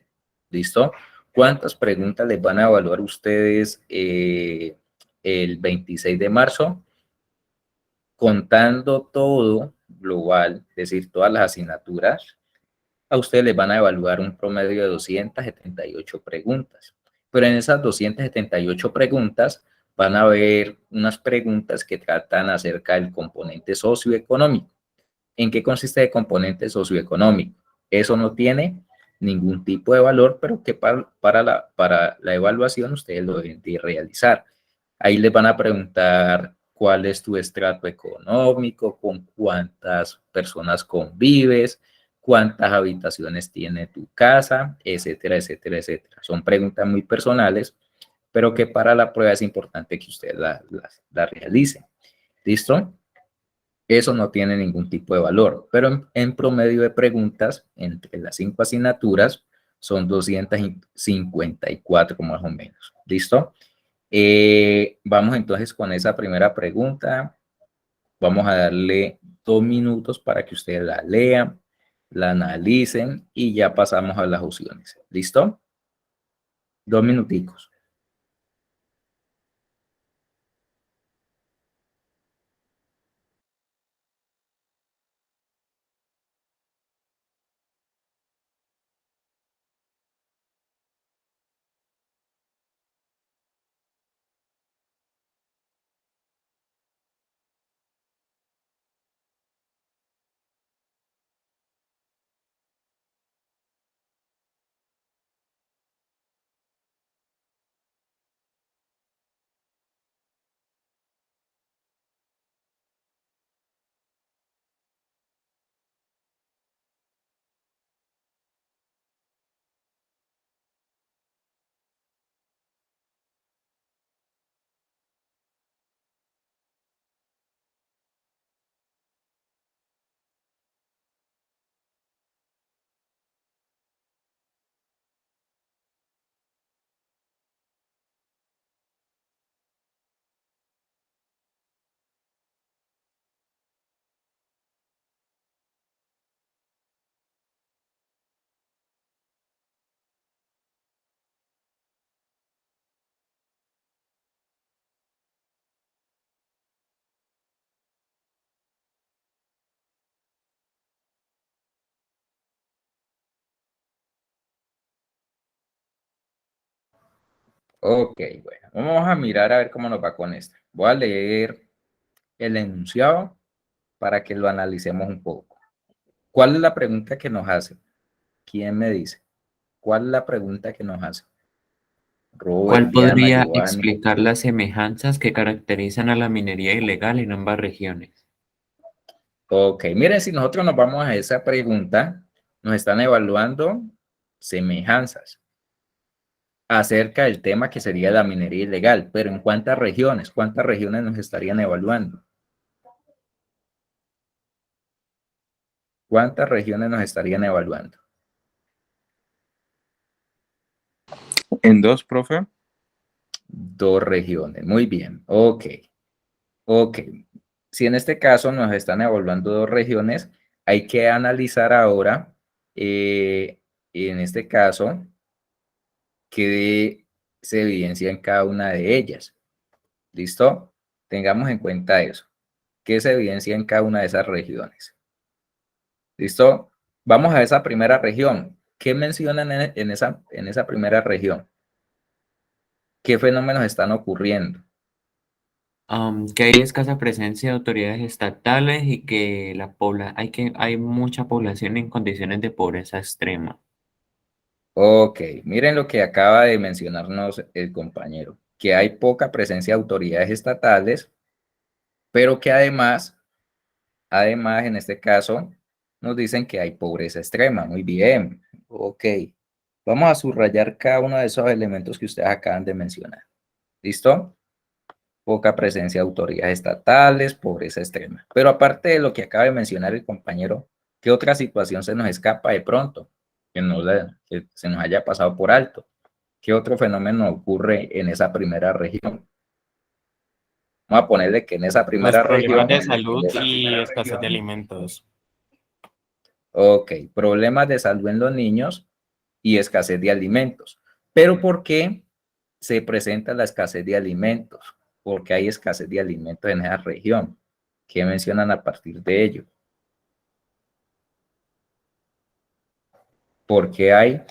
¿Listo? ¿Cuántas preguntas les van a evaluar ustedes el 26 de marzo? Contando todo global, es decir, todas las asignaturas, a ustedes les van a evaluar un promedio de 278 preguntas. Pero en esas 278 preguntas van a haber unas preguntas que tratan acerca del componente socioeconómico. ¿En qué consiste el componente socioeconómico? Eso no tiene ningún tipo de valor, pero que para la evaluación ustedes lo deben de realizar. Ahí les van a preguntar cuál es tu estrato económico, con cuántas personas convives, cuántas habitaciones tiene tu casa, etcétera, etcétera, etcétera. Son preguntas muy personales, pero que para la prueba es importante que ustedes la realicen. ¿Listo? Eso no tiene ningún tipo de valor, pero en promedio de preguntas, entre las 5 asignaturas, son 254 más o menos. ¿Listo? Vamos entonces con esa primera pregunta. Vamos a darle 2 minutos para que ustedes la lean, la analicen y ya pasamos a las opciones. ¿Listo? 2 minuticos. Ok, bueno, vamos a mirar a ver cómo nos va con esto. Voy a leer el enunciado para que lo analicemos un poco. ¿Cuál es la pregunta que nos hace? ¿Quién me dice? ¿Cuál es la pregunta que nos hace? Robert, ¿Cuál Diana, podría Giovanni. explicar las semejanzas que caracterizan a la minería ilegal en ambas regiones? Ok, miren, si nosotros nos vamos a esa pregunta, nos están evaluando semejanzas acerca del tema que sería la minería ilegal, pero ¿en cuántas regiones? ¿Cuántas regiones nos estarían evaluando? ¿Cuántas regiones nos estarían evaluando? En 2, profe. 2 regiones, muy bien, ok. Si en este caso nos están evaluando 2 regiones, hay que analizar ahora, en este caso, qué se evidencia en cada una de ellas. ¿Listo? Tengamos en cuenta eso. ¿Qué se evidencia en cada una de esas regiones? ¿Listo? Vamos a esa primera región. ¿Qué mencionan en esa primera región? ¿Qué fenómenos están ocurriendo? Que hay escasa presencia de autoridades estatales y que hay mucha población en condiciones de pobreza extrema. Ok, miren lo que acaba de mencionarnos el compañero, que hay poca presencia de autoridades estatales, pero que además en este caso, nos dicen que hay pobreza extrema. Muy bien, ok. Vamos a subrayar cada uno de esos elementos que ustedes acaban de mencionar. ¿Listo? Poca presencia de autoridades estatales, pobreza extrema. Pero aparte de lo que acaba de mencionar el compañero, ¿qué otra situación se nos escapa de pronto? Que se nos haya pasado por alto. ¿Qué otro fenómeno ocurre en esa primera región? Vamos a ponerle que en esa Los primera problemas región. de salud y escasez de alimentos. Ok, problemas de salud en los niños y escasez de alimentos. Pero ¿por qué se presenta la escasez de alimentos? Porque hay escasez de alimentos en esa región. ¿Qué mencionan a partir de ello? ¿Por qué hay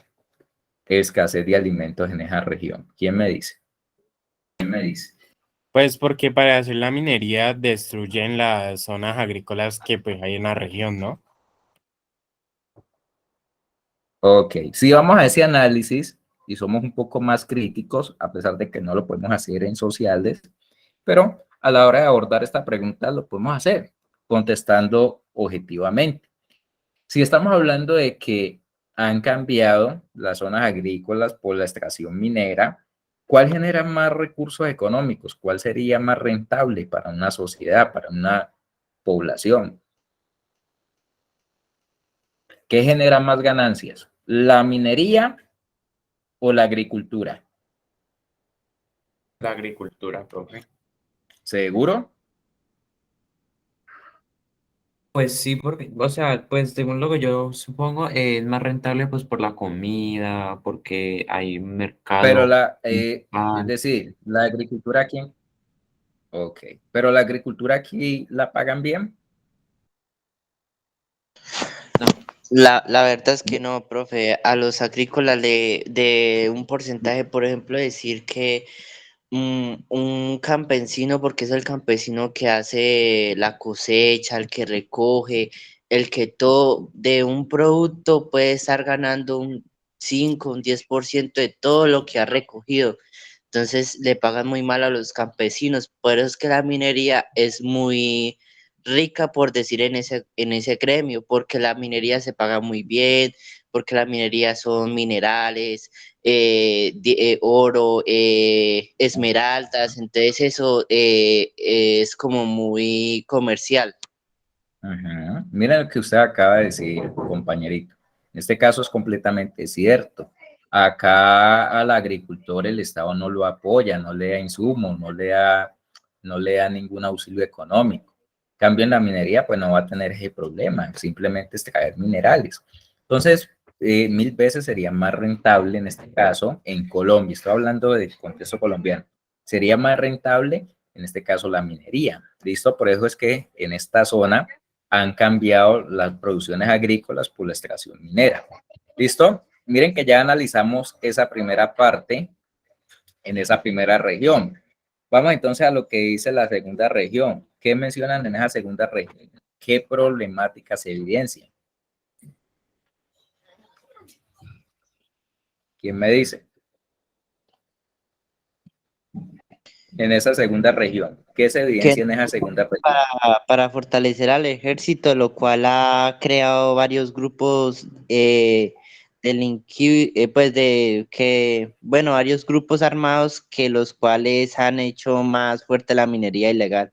escasez de alimentos en esa región? ¿Quién me dice? ¿Quién me dice? Pues porque para hacer la minería destruyen las zonas agrícolas que pues hay en la región, ¿no? Ok, si vamos a ese análisis y somos un poco más críticos, a pesar de que no lo podemos hacer en sociales, pero a la hora de abordar esta pregunta lo podemos hacer contestando objetivamente. Si estamos hablando de que han cambiado las zonas agrícolas por la extracción minera, ¿cuál genera más recursos económicos? ¿Cuál sería más rentable para una sociedad, para una población? ¿Qué genera más ganancias? ¿La minería o la agricultura? La agricultura, profe. ¿Seguro? Pues sí, porque, o sea, pues según lo que yo supongo, es más rentable pues por la comida, porque hay un Pero mercado es principal. decir, la agricultura aquí, ok, pero la agricultura aquí la pagan bien. No, La verdad es que no, profe. A los agrícolas de un porcentaje, por ejemplo, decir que un campesino, porque es el campesino que hace la cosecha, el que recoge, el que todo de un producto puede estar ganando un 5 un 10% de todo lo que ha recogido. Entonces le pagan muy mal a los campesinos. Por eso es que la minería es muy rica, por decir, en ese gremio, porque la minería se paga muy bien, porque la minería son minerales, oro, esmeraldas, entonces eso es como muy comercial. Ujú. Miren lo que usted acaba de decir, compañerito. En este caso es completamente cierto. Acá al agricultor el Estado no lo apoya, no le da insumos, no le da ningún auxilio económico. En cambio, en la minería, pues no va a tener ese problema, simplemente extraer minerales. Entonces, 1000 veces sería más rentable en este caso en Colombia. Estoy hablando del contexto colombiano. Sería más rentable en este caso la minería. ¿Listo? Por eso es que en esta zona han cambiado las producciones agrícolas por la extracción minera. ¿Listo? Miren que ya analizamos esa primera parte en esa primera región. Vamos entonces a lo que dice la segunda región. ¿Qué mencionan en esa segunda región? ¿Qué problemáticas se evidencian? ¿Quién me dice? en esa segunda región? ¿Qué se evidencia en esa segunda región? Para fortalecer al ejército, lo cual ha creado varios grupos varios grupos armados que los cuales han hecho más fuerte la minería ilegal.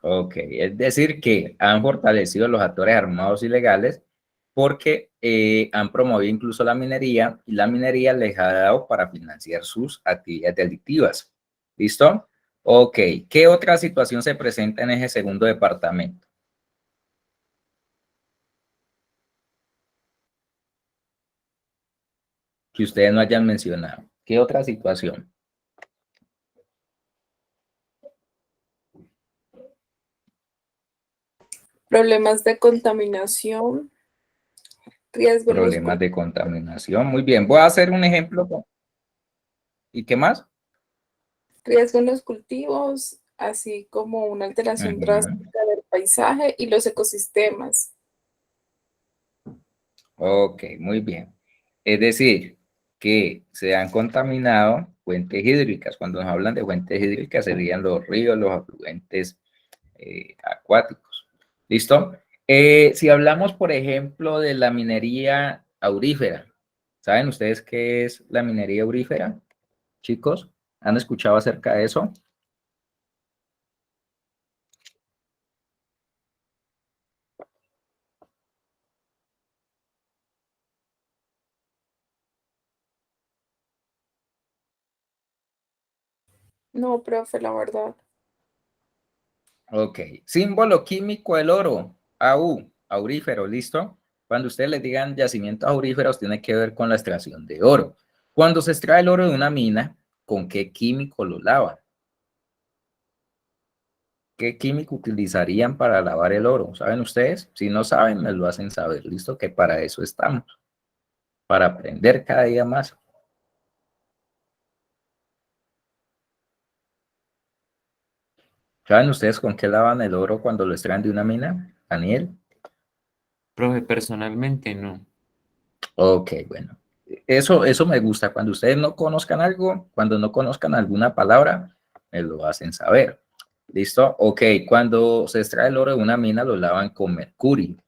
Ok, es decir, que han fortalecido los actores armados ilegales porque han promovido incluso la minería y la minería les ha dado para financiar sus actividades delictivas. ¿Listo? Ok, ¿qué otra situación se presenta en ese segundo departamento? Que ustedes no hayan mencionado. ¿Qué otra situación? Problemas de contaminación, riesgo en los Problemas de contaminación. Muy bien, voy a hacer un ejemplo. ¿Y qué más? riesgo en los cultivos, así como una alteración drástica del paisaje y los ecosistemas. Ok, muy bien. Es decir, que se han contaminado fuentes hídricas. Cuando nos hablan de fuentes hídricas serían los ríos, los afluentes acuáticos. ¿Listo? Si hablamos, por ejemplo, de la minería aurífera, ¿saben ustedes qué es la minería aurífera? Chicos, ¿han escuchado acerca de eso? No, profe, la verdad. Ok, símbolo químico del oro, AU, aurífero, ¿listo? Cuando ustedes les digan yacimientos auríferos, tiene que ver con la extracción de oro. Cuando se extrae el oro de una mina, ¿con qué químico lo lavan? ¿Qué químico utilizarían para lavar el oro? ¿Saben ustedes? Si no saben, me lo hacen saber, ¿listo? Que para eso estamos, para aprender cada día más. ¿Saben ustedes con qué lavan el oro cuando lo extraen de una mina? Daniel. Profe, personalmente no. Ok, bueno. Eso me gusta. Cuando ustedes no conozcan algo, cuando no conozcan alguna palabra, me lo hacen saber. ¿Listo? Ok, cuando se extrae el oro de una mina, lo lavan con mercurio.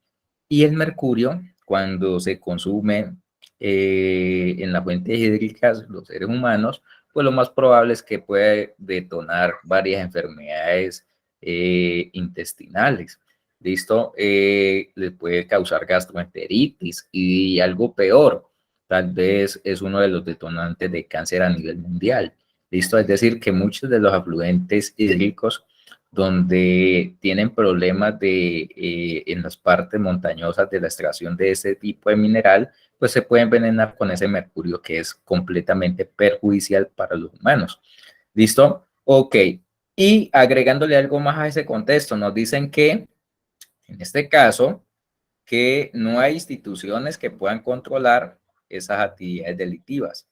Y el mercurio, cuando se consume en las fuentes hídricas, los seres humanos, pues lo más probable es que puede detonar varias enfermedades intestinales. ¿Listo? Le puede causar gastroenteritis y algo peor, tal vez es uno de los detonantes de cáncer a nivel mundial. ¿Listo? Es decir, que muchos de los afluentes hídricos donde tienen problemas en las partes montañosas de la extracción de ese tipo de mineral, pues se pueden envenenar con ese mercurio que es completamente perjudicial para los humanos. ¿Listo? Ok. Y agregándole algo más a ese contexto, nos dicen que, en este caso, que no hay instituciones que puedan controlar esas actividades delictivas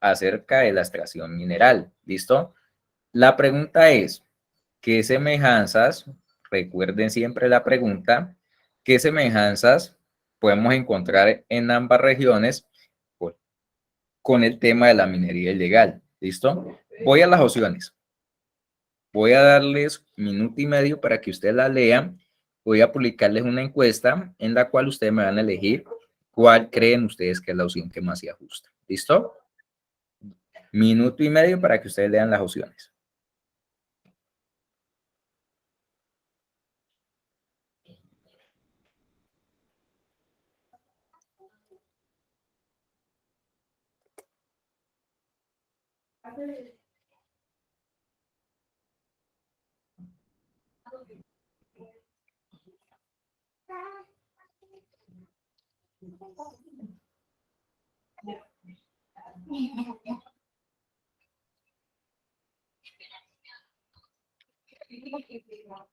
acerca de la extracción mineral. ¿Listo? La pregunta es, ¿qué semejanzas, recuerden siempre la pregunta, qué semejanzas podemos encontrar en ambas regiones con el tema de la minería ilegal? ¿Listo? Voy a las opciones. Voy a darles minuto y medio para que ustedes la lean. Voy a publicarles una encuesta en la cual ustedes me van a elegir cuál creen ustedes que es la opción que más se ajusta. ¿Listo? Minuto y medio para que ustedes lean las opciones.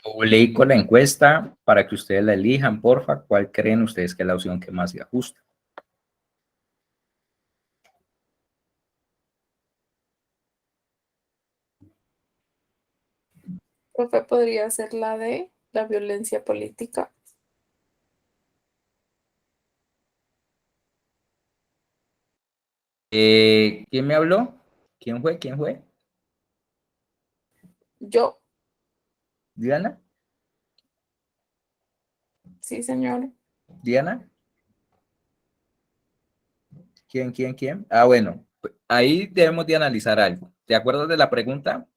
Publico la encuesta para que ustedes la elijan, porfa. ¿Cuál creen ustedes que es la opción que más se ajusta? Profe, podría ser la de la violencia política. ¿Quién me habló? ¿Quién fue? ¿Quién fue? Yo, ¿Diana? sí, señor. ¿Diana? ¿Quién? Ah, bueno, ahí debemos de analizar algo. ¿Te acuerdas de la pregunta?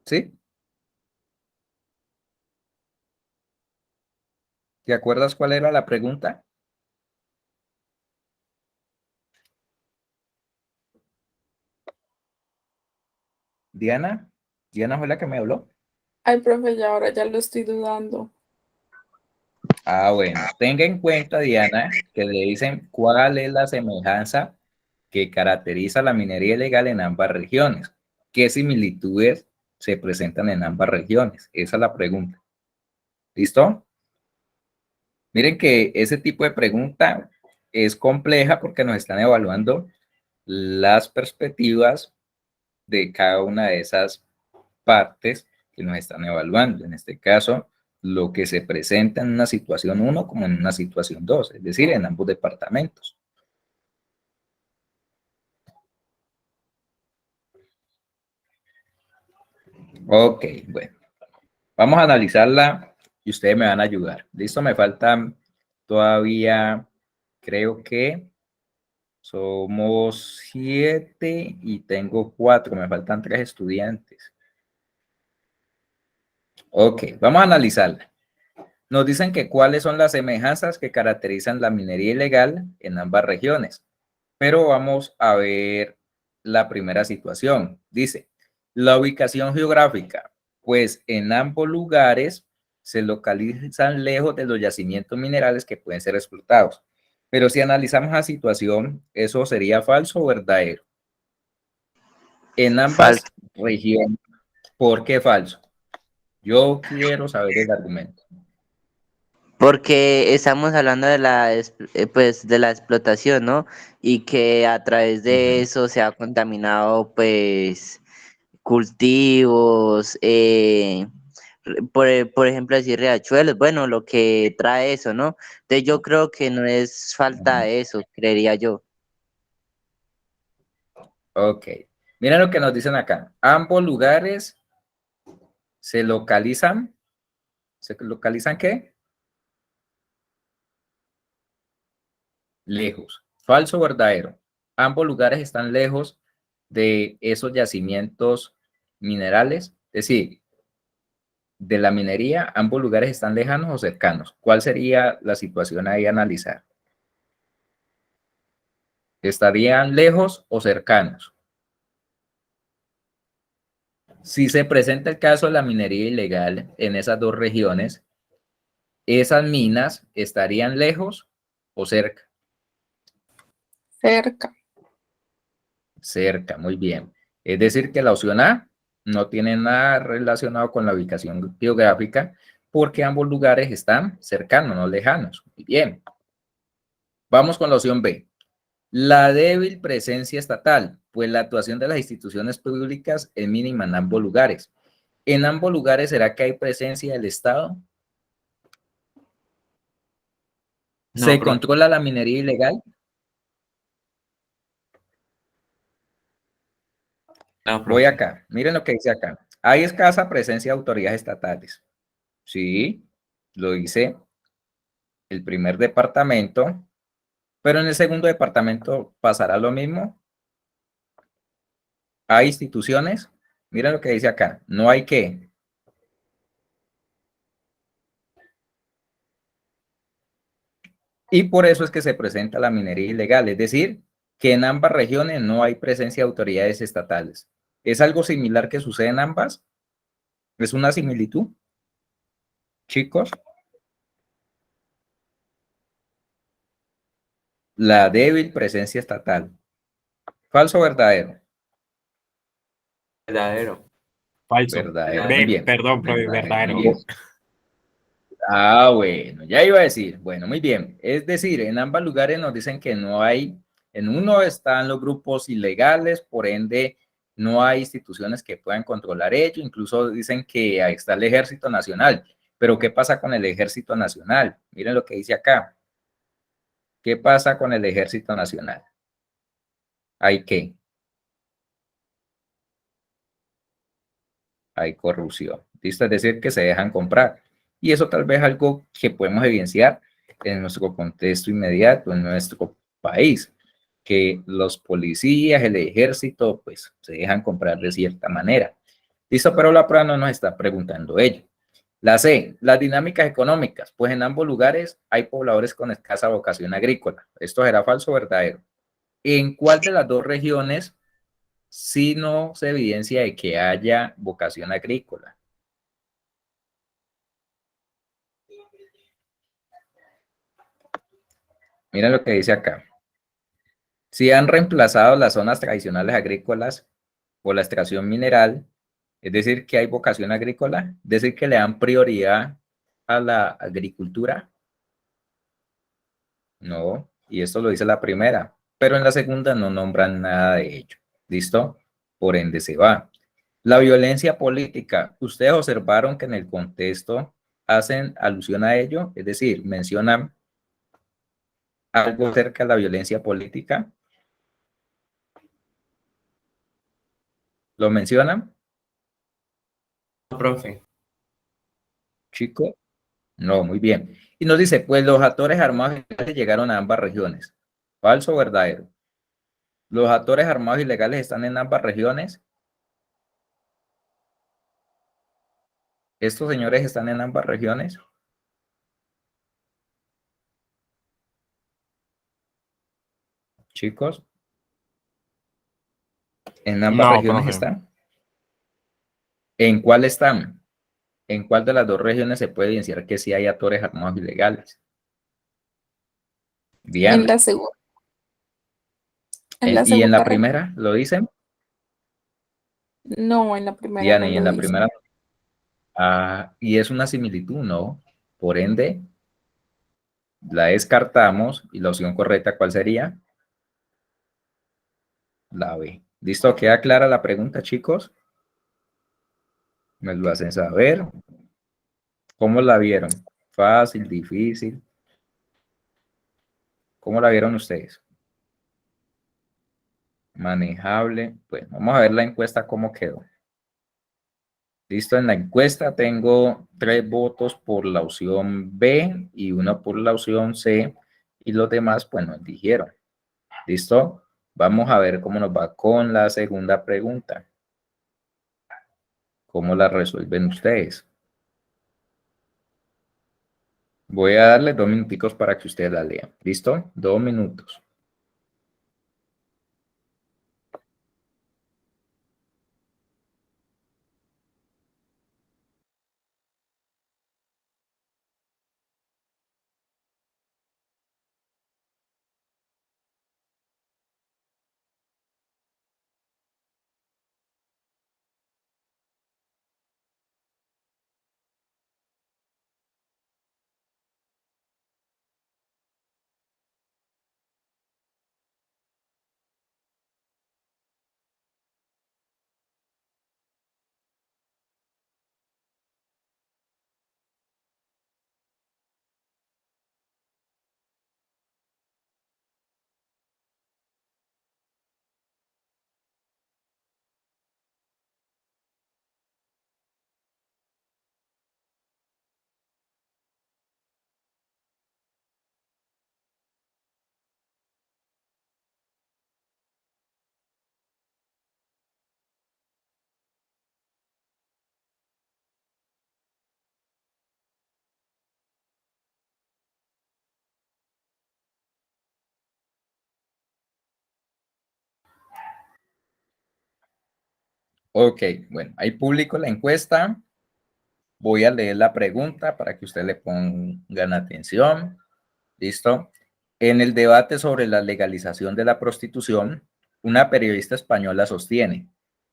¿Sí? ¿Te acuerdas cuál era la pregunta? ¿Diana? ¿Diana fue la que me habló? Ay, profe, ya ahora ya lo estoy dudando. Ah, bueno, tenga en cuenta, Diana, que le dicen cuál es la semejanza que caracteriza la minería ilegal en ambas regiones. ¿Qué similitudes se presentan en ambas regiones? Esa es la pregunta. ¿Listo? Miren que ese tipo de pregunta es compleja porque nos están evaluando las perspectivas de cada una de esas partes que nos están evaluando. En este caso, lo que se presenta en una situación 1 como en una situación 2, es decir, en ambos departamentos. Ok, bueno. Vamos a analizarla y ustedes me van a ayudar. Listo, me faltan todavía, creo que somos 7 y tengo 4, me faltan 3 estudiantes. Ok, vamos a analizarla. Nos dicen que cuáles son las semejanzas que caracterizan la minería ilegal en ambas regiones. Pero vamos a ver la primera situación. Dice, la ubicación geográfica, pues en ambos lugares se localizan lejos de los yacimientos minerales que pueden ser explotados. Pero si analizamos la situación, ¿eso sería falso o verdadero? En ambas Falso. regiones, ¿por qué falso? Yo quiero saber el argumento. Porque estamos hablando de pues, de la explotación, ¿no? Y que a través de eso se ha contaminado, pues, cultivos, por ejemplo, decir riachuelos, bueno, lo que trae eso, ¿no? Entonces yo creo que no es falta de eso, creería yo. Ok. Mira lo que nos dicen acá. Ambos lugares se localizan. ¿Se localizan qué? Lejos. Falso o verdadero. Ambos lugares están lejos de esos yacimientos minerales. Es decir, de la minería, ambos lugares están lejanos o cercanos. ¿Cuál sería la situación ahí a analizar? ¿Estarían lejos o cercanos? Si se presenta el caso de la minería ilegal en esas dos regiones, ¿esas minas estarían lejos o cerca? Cerca. Cerca, muy bien. Es decir, que la opción A no tiene nada relacionado con la ubicación geográfica porque ambos lugares están cercanos, no lejanos. Muy bien. Vamos con la opción B. La débil presencia estatal, pues la actuación de las instituciones públicas es mínima en ambos lugares. ¿En ambos lugares será que hay presencia del Estado? No, ¿Se profe. controla la minería ilegal? No, Voy profe. acá. Miren lo que dice acá. Hay escasa presencia de autoridades estatales. Sí, lo dice el primer departamento, pero en el segundo departamento pasará lo mismo. Hay instituciones. Miren lo que dice acá. No hay qué. Y por eso es que se presenta la minería ilegal, es decir, que en ambas regiones no hay presencia de autoridades estatales. ¿Es algo similar que sucede en ambas? ¿Es una similitud? Chicos, la débil presencia estatal. ¿Falso o verdadero? Verdadero. Falso. Verdadero, muy bien. Perdón, profe, Verdadero, muy verdadero. bien. Ah, bueno, ya iba a decir. Bueno, muy bien. Es decir, en ambos lugares nos dicen que no hay, en uno están los grupos ilegales, por ende no hay instituciones que puedan controlar ello. Incluso dicen que ahí está el Ejército Nacional. Pero ¿qué pasa con el Ejército Nacional? Miren lo que dice acá. ¿Qué pasa con el Ejército Nacional? ¿Hay qué? Hay corrupción. ¿Listo? Es decir, que se dejan comprar. Y eso tal vez es algo que podemos evidenciar en nuestro contexto inmediato, en nuestro país, que los policías, el ejército, pues se dejan comprar de cierta manera. ¿Listo? Pero la prueba no nos está preguntando ello. La C, las dinámicas económicas, pues en ambos lugares hay pobladores con escasa vocación agrícola. ¿Esto será falso o verdadero? ¿En cuál de las dos regiones sí no se evidencia de que haya vocación agrícola? Miren lo que dice acá. Si han reemplazado las zonas tradicionales agrícolas por la extracción mineral, es decir, que hay vocación agrícola, es decir, que le dan prioridad a la agricultura. No, y esto lo dice la primera, pero en la segunda no nombran nada de ello. ¿Listo? Por ende se va. La violencia política, ustedes observaron que en el contexto hacen alusión a ello, es decir, mencionan algo acerca de la violencia política. ¿Lo mencionan, Profe. chico? No, muy bien. Y nos dice, pues los actores armados ilegales llegaron a ambas regiones. ¿Falso o verdadero? ¿Los actores armados ilegales están en ambas regiones? ¿Estos señores están en ambas regiones? Chicos, ¿en ambas No, regiones profe. están? ¿En cuál están? ¿En cuál de las dos regiones se puede evidenciar que sí hay actores armados ilegales? En Diana. la segunda. En la ¿Y en la segunda región. primera lo dicen? No, en la primera Diana, no ¿y en lo la dice. primera? Ah, y es una similitud, ¿no? Por ende, la descartamos y la opción correcta, ¿cuál sería? La B. ¿Listo? ¿Queda clara la pregunta, chicos? Me lo hacen saber. ¿Cómo la vieron? ¿Fácil, difícil? ¿Cómo la vieron ustedes? Manejable. Pues vamos a ver la encuesta cómo quedó. Listo, en la encuesta tengo 3 votos por la opción B y 1 por la opción C y los demás pues no dijeron. ¿Listo? Vamos a ver cómo nos va con la segunda pregunta. ¿Cómo la resuelven ustedes? Voy a darle 2 minuticos para que ustedes la lean. ¿Listo? 2 minutos. Ok, bueno, ahí publico la encuesta. Voy a leer la pregunta para que ustedes le pongan atención. ¿Listo? En el debate sobre la legalización de la prostitución, una periodista española sostiene,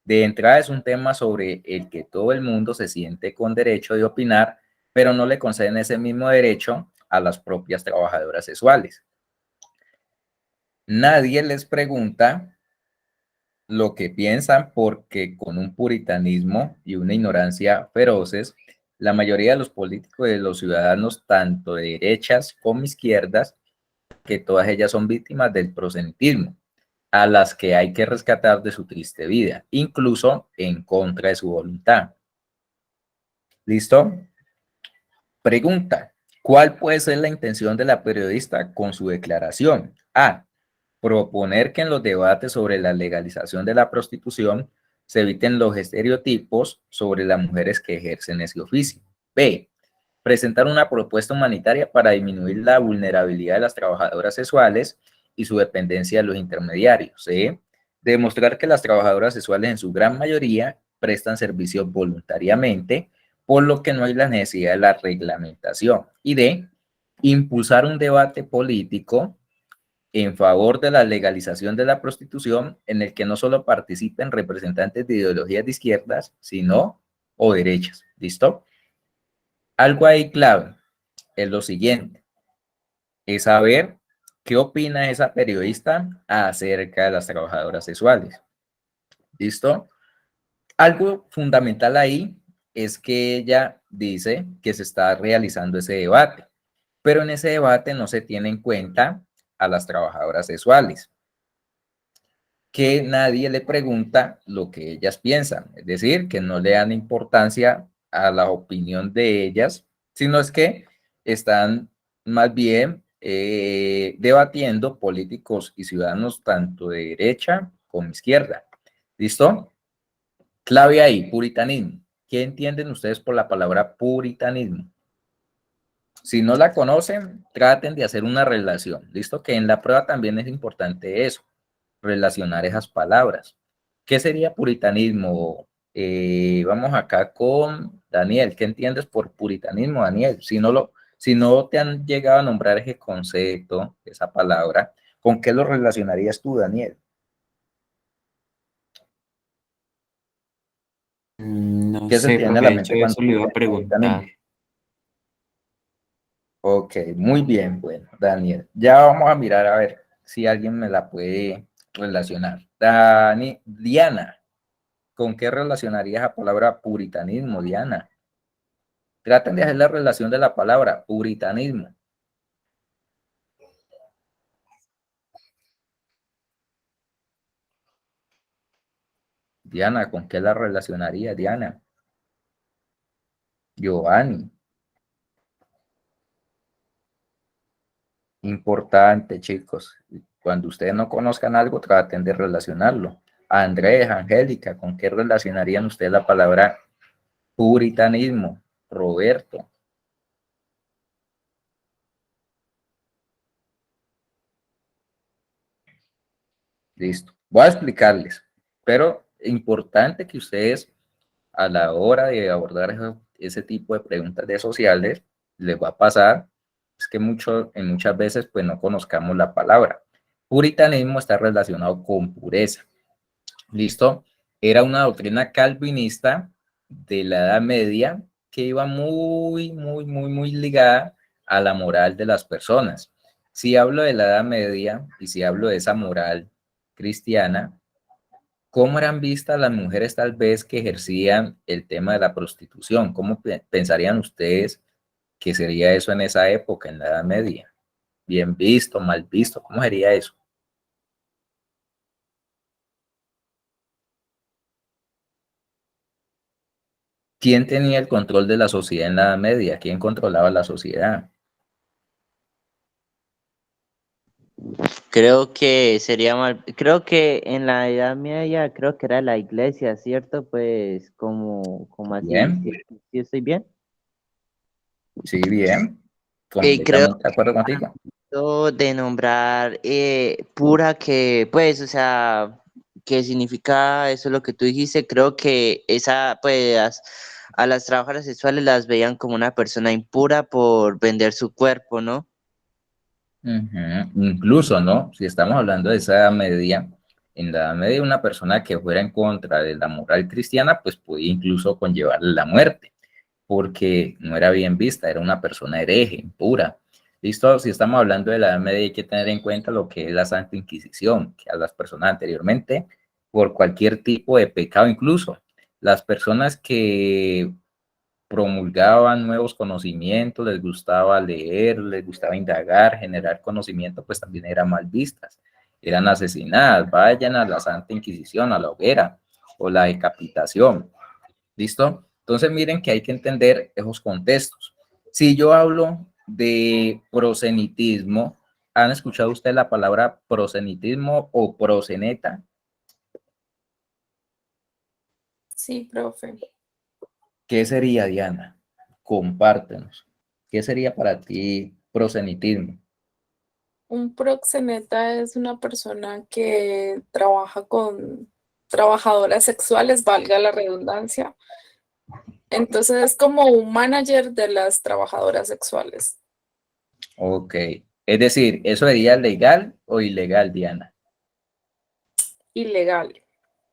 de entrada es un tema sobre el que todo el mundo se siente con derecho de opinar, pero no le conceden ese mismo derecho a las propias trabajadoras sexuales. Nadie les pregunta lo que piensan porque con un puritanismo y una ignorancia feroces, la mayoría de los políticos y de los ciudadanos, tanto de derechas como izquierdas, que todas ellas son víctimas del proselitismo. a las que hay que rescatar de su triste vida, incluso en contra de su voluntad. ¿Listo? Pregunta: ¿cuál puede ser la intención de la periodista con su declaración? A. Proponer que en los debates sobre la legalización de la prostitución se eviten los estereotipos sobre las mujeres que ejercen ese oficio. B. Presentar una propuesta humanitaria para disminuir la vulnerabilidad de las trabajadoras sexuales y su dependencia de los intermediarios. C. Demostrar que las trabajadoras sexuales en su gran mayoría prestan servicios voluntariamente, por lo que no hay la necesidad de la reglamentación. Y D. Impulsar un debate político en favor de la legalización de la prostitución, en el que no solo participen representantes de ideologías de izquierdas, sino o derechas. ¿Listo? Algo ahí clave es lo siguiente, es saber qué opina esa periodista acerca de las trabajadoras sexuales. ¿Listo? Algo fundamental ahí es que ella dice que se está realizando ese debate, pero en ese debate no se tiene en cuenta a las trabajadoras sexuales, que nadie le pregunta lo que ellas piensan, es decir, que no le dan importancia a la opinión de ellas, sino es que están más bien debatiendo políticos y ciudadanos tanto de derecha como izquierda. ¿Listo? Clave ahí, puritanismo. ¿Qué entienden ustedes por la palabra puritanismo? Si no la conocen, traten de hacer una relación. ¿Listo? Que en la prueba también es importante eso, relacionar esas palabras. ¿Qué sería puritanismo? Vamos acá con Daniel. ¿Qué entiendes por puritanismo, Daniel? Si no te han llegado a nombrar ese concepto, esa palabra, ¿con qué lo relacionarías tú, Daniel? No ¿Qué se sé, te viene a profe, la de hecho mente cuando eso le iba a piensas en puritanismo? preguntar. Ok, muy bien, bueno, Daniel. Ya vamos a mirar a ver si alguien me la puede relacionar. Diana, ¿con qué relacionarías la palabra puritanismo, Diana? Traten de hacer la relación de la palabra puritanismo. Diana, ¿con qué la relacionaría, Diana? Giovanni. Importante, chicos. Cuando ustedes no conozcan algo, traten de relacionarlo. Andrés, Angélica, ¿con qué relacionarían ustedes la palabra puritanismo? Roberto. Listo. Voy a explicarles, pero es importante que ustedes a la hora de abordar ese tipo de preguntas de sociales, les va a pasar, es que muchas veces pues no conozcamos la palabra. Puritanismo está relacionado con pureza. ¿Listo? Era una doctrina calvinista de la Edad Media que iba muy ligada a la moral de las personas. Si hablo de la Edad Media y si hablo de esa moral cristiana, ¿cómo eran vistas las mujeres tal vez que ejercían el tema de la prostitución? ¿Cómo pensarían ustedes que sería eso en esa época, en la Edad Media? ¿Bien visto, mal visto? ¿Cómo sería eso? ¿Quién tenía el control de la sociedad en la Edad Media? ¿Quién controlaba la sociedad? Creo que sería mal, creo que en la Edad Media, creo que era la iglesia, ¿cierto? Pues como así, Bien, ¿sí estoy bien? sí, bien. Creo Completamente de acuerdo contigo. de nombrar pura que, pues, o sea, que significa eso lo que tú dijiste, creo que esa, pues, a las trabajadoras sexuales las veían como una persona impura por vender su cuerpo, ¿no? Incluso, ¿no? Si estamos hablando de esa Edad Media, en la Edad Media una persona que fuera en contra de la moral cristiana, pues podía incluso conllevarle la muerte, porque no era bien vista, era una persona hereje, impura. Listo, si estamos hablando de la Edad Media hay que tener en cuenta lo que es la Santa Inquisición, que a las personas anteriormente, por cualquier tipo de pecado, incluso las personas que promulgaban nuevos conocimientos, les gustaba leer, les gustaba indagar, generar conocimiento, pues también eran mal vistas. eran asesinadas. Vayan a la Santa Inquisición, a la hoguera o la decapitación. ¿Listo? Entonces miren que hay que entender esos contextos. Si yo hablo de prosenitismo, ¿han escuchado ustedes la palabra prosenitismo o proseneta? Sí, profe. ¿Qué sería, Diana? Compártenos. ¿Qué sería para ti prosenitismo? Un proxeneta es una persona que trabaja con trabajadoras sexuales, valga la redundancia. Entonces es como un manager de las trabajadoras sexuales. Ok. Es decir, ¿eso sería legal o ilegal, Diana? Ilegal.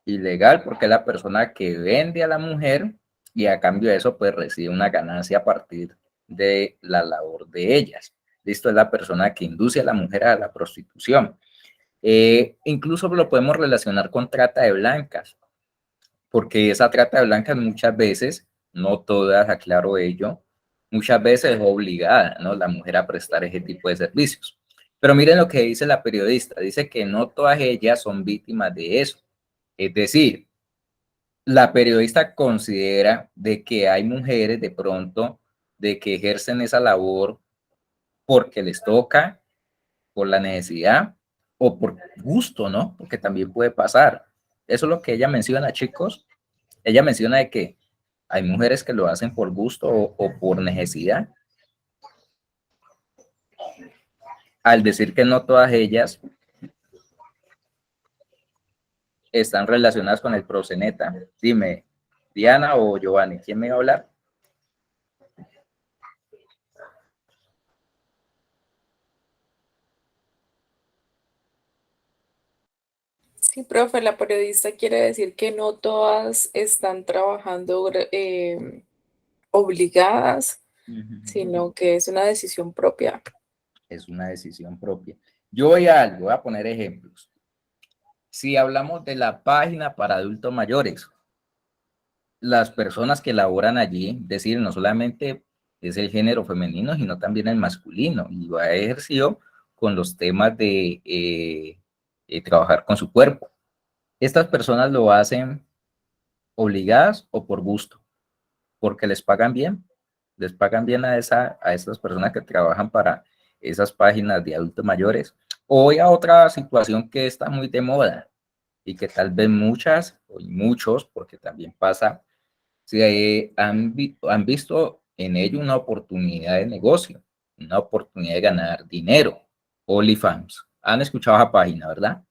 Ilegal porque es la persona que vende a la mujer y a cambio de eso pues recibe una ganancia a partir de la labor de ellas. Listo, es la persona que induce a la mujer a la prostitución. Incluso lo podemos relacionar con trata de blancas, porque esa trata de blancas muchas veces, no todas, aclaro ello, muchas veces es obligada, ¿no? La mujer a prestar ese tipo de servicios. Pero miren lo que dice la periodista, dice que no todas ellas son víctimas de eso. Es decir, la periodista considera de que hay mujeres de pronto de que ejercen esa labor porque les toca, por la necesidad o por gusto, ¿no? Porque también puede pasar. Eso es lo que ella menciona, chicos. Ella menciona de que hay mujeres que lo hacen por gusto o por necesidad. Al decir que no todas ellas están relacionadas con el proxeneta. Dime, Diana o Giovanni, ¿quién me va a hablar? Sí, profe, la periodista quiere decir que no todas están trabajando obligadas, sino que es una decisión propia. Es una decisión propia. Yo voy a poner ejemplos. Si hablamos de la página para adultos mayores, las personas que laboran allí, es decir, no solamente es el género femenino, sino también el masculino, y va ejercido con los temas de trabajar con su cuerpo. Estas personas lo hacen obligadas o por gusto, porque les pagan bien a estas personas que trabajan para esas páginas de adultos mayores. Hoy a otra situación que está muy de moda y que tal vez muchas o muchos, porque también pasa, si han visto en ello una oportunidad de negocio, una oportunidad de ganar dinero. OnlyFans. Han escuchado esa página, ¿verdad?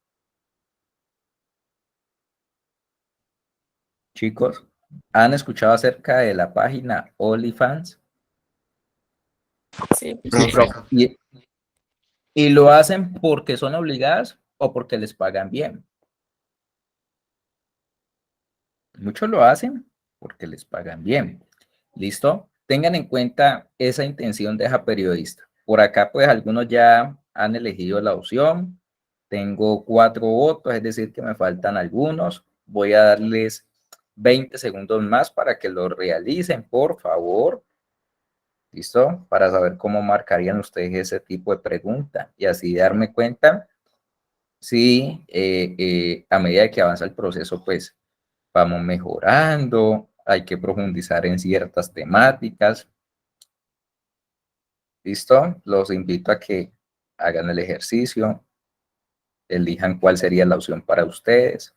Chicos, ¿han escuchado acerca de la página OnlyFans? Sí, Profe, Y lo hacen porque son obligadas o porque les pagan bien. Muchos lo hacen porque les pagan bien. ¿Listo? Tengan en cuenta esa intención de esa periodista. Por acá, pues, algunos ya han elegido la opción. Tengo 4 votos, es decir, que me faltan algunos. Voy a darles 20 segundos más para que lo realicen, por favor. ¿Listo? Para saber cómo marcarían ustedes ese tipo de pregunta y así darme cuenta si a medida que avanza el proceso, pues vamos mejorando, hay que profundizar en ciertas temáticas. ¿Listo? Los invito a que hagan el ejercicio, elijan cuál sería la opción para ustedes.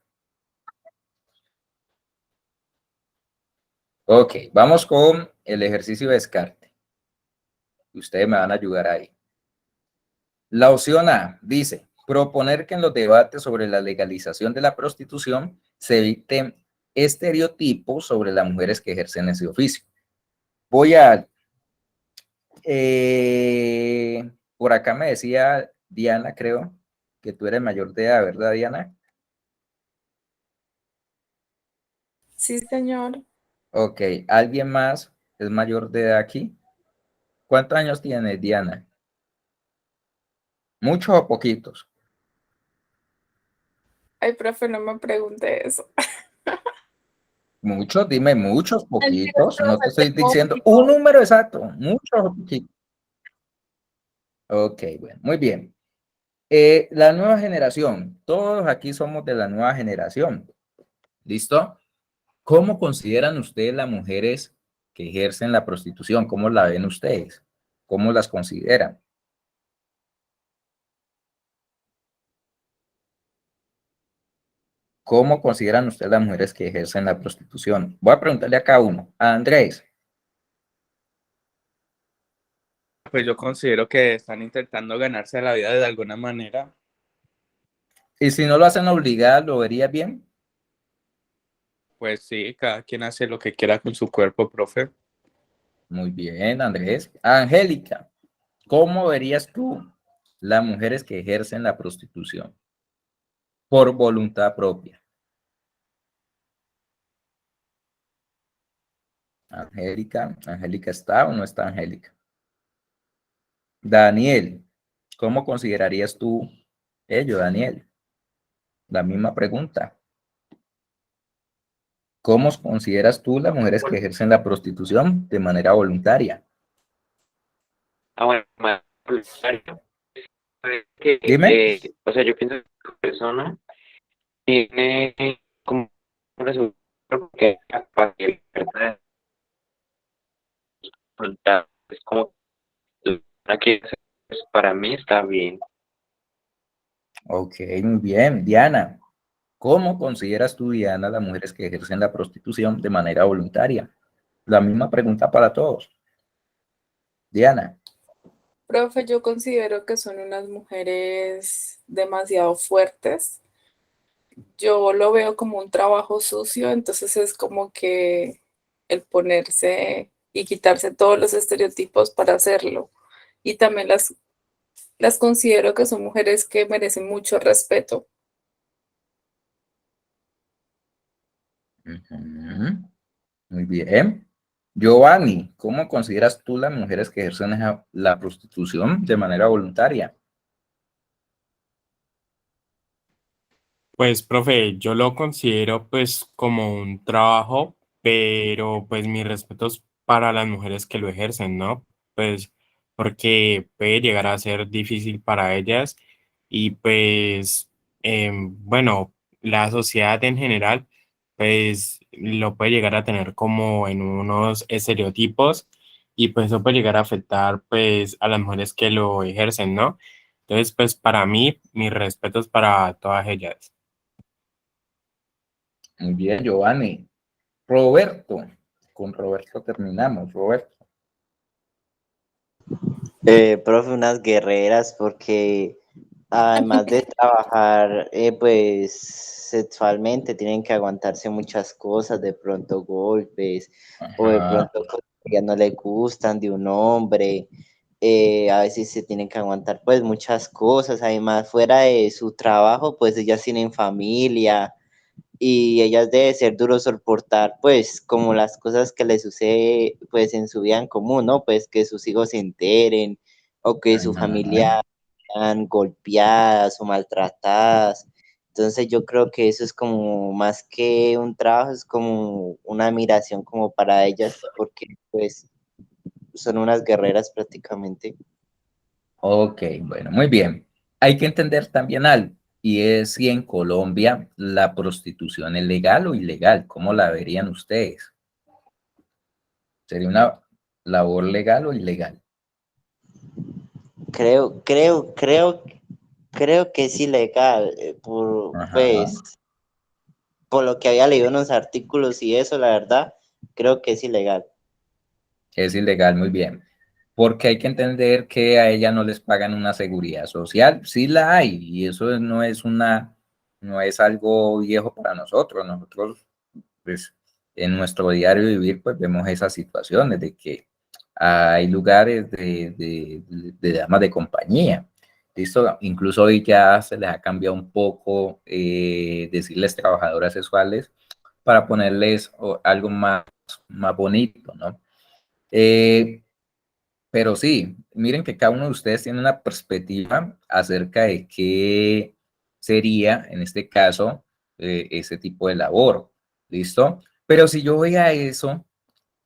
Ok, vamos con el ejercicio de descarte. Ustedes me van a ayudar ahí. La opción A dice, proponer que en los debates sobre la legalización de la prostitución se eviten estereotipos sobre las mujeres que ejercen ese oficio. Voy a... por acá me decía Diana, creo, que tú eres mayor de edad, ¿verdad, Diana? sí, señor. Ok, ¿alguien más es mayor de edad aquí? ¿Cuántos años tienes, Diana? ¿Muchos o poquitos? Ay, profe, no me pregunte eso. Muchos, dime muchos, Mentira, poquitos. No te profe, estoy tengo diciendo un hijos. número exacto, muchos o poquitos. Ok, bueno, muy bien. La nueva generación, todos aquí somos de la nueva generación. ¿Listo? ¿Cómo consideran ustedes las mujeres que ejercen la prostitución? ¿Cómo la ven ustedes? ¿Cómo las consideran? ¿Cómo consideran ustedes las mujeres que ejercen la prostitución? Voy a preguntarle a cada uno. A Andrés. Pues yo considero que están intentando ganarse la vida de alguna manera. ¿Y si no lo hacen obligadas, lo verías bien? Pues sí, cada quien hace lo que quiera con su cuerpo, profe. Muy bien, Andrés. Angélica, ¿cómo verías tú las mujeres que ejercen la prostitución por voluntad propia? Angélica, ¿Angélica está o no está Angélica? Daniel, ¿cómo considerarías tú ello, Daniel? La misma pregunta. ¿Cómo consideras tú las mujeres que ejercen la prostitución de manera voluntaria? Bueno, voluntario. Que, Dime. o sea, yo pienso que la persona tiene como un resultado porque capaz de libertad, es como aquí para mí está bien. Ok, muy bien. Diana, ¿cómo consideras tú, Diana, las mujeres que ejercen la prostitución de manera voluntaria? La misma pregunta para todos. Diana. Profe, yo considero que son unas mujeres demasiado fuertes. Yo lo veo como un trabajo sucio, entonces es como que el ponerse y quitarse todos los estereotipos para hacerlo. Y también las considero que son mujeres que merecen mucho respeto. Ujú. Muy bien. Giovanni, ¿cómo consideras tú las mujeres que ejercen la prostitución de manera voluntaria? Pues, profe, yo lo considero pues como un trabajo, pero pues mis respetos para las mujeres que lo ejercen, ¿no? Pues porque puede llegar a ser difícil para ellas y pues, bueno, la sociedad en general pues lo puede llegar a tener como en unos estereotipos y pues eso puede llegar a afectar pues a las mujeres que lo ejercen, ¿no? Entonces, pues para mí, mis respetos para todas ellas. Muy bien, Giovanni. Roberto, con Roberto terminamos. Roberto. Profe, unas guerreras, porque además de trabajar, pues sexualmente, tienen que aguantarse muchas cosas, de pronto golpes, o de Ajá. pronto cosas que ya no le gustan de un hombre. A veces se tienen que aguantar pues muchas cosas, además fuera de su trabajo, pues ellas tienen familia y ellas debe ser duro soportar pues como las cosas que les sucede pues en su vida en común, ¿no? Pues que sus hijos se enteren o que su Ajá. familia sean golpeadas o maltratadas. Entonces yo creo que eso es como más que un trabajo, es como una admiración como para ellas, porque pues son unas guerreras prácticamente. Ok, bueno, muy bien. Hay que entender también algo, y es si en Colombia la prostitución es legal o ilegal. ¿Cómo la verían ustedes? ¿Sería una labor legal o ilegal? Creo que es ilegal, Ajá. por lo que había leído en los artículos y eso, la verdad, creo que es ilegal. Es ilegal, muy bien. Porque hay que entender que a ella no les pagan una seguridad social. Sí la hay, y eso no es algo viejo para nosotros. Nosotros, pues, en nuestro diario vivir, pues vemos esas situaciones de que hay lugares de damas de compañía. ¿Listo? Incluso hoy ya se les ha cambiado un poco decirles trabajadoras sexuales para ponerles algo más bonito, ¿no? Eh, pero sí, miren que cada uno de ustedes tiene una perspectiva acerca de qué sería, en este caso, ese tipo de labor. ¿Listo? Pero si yo voy a eso,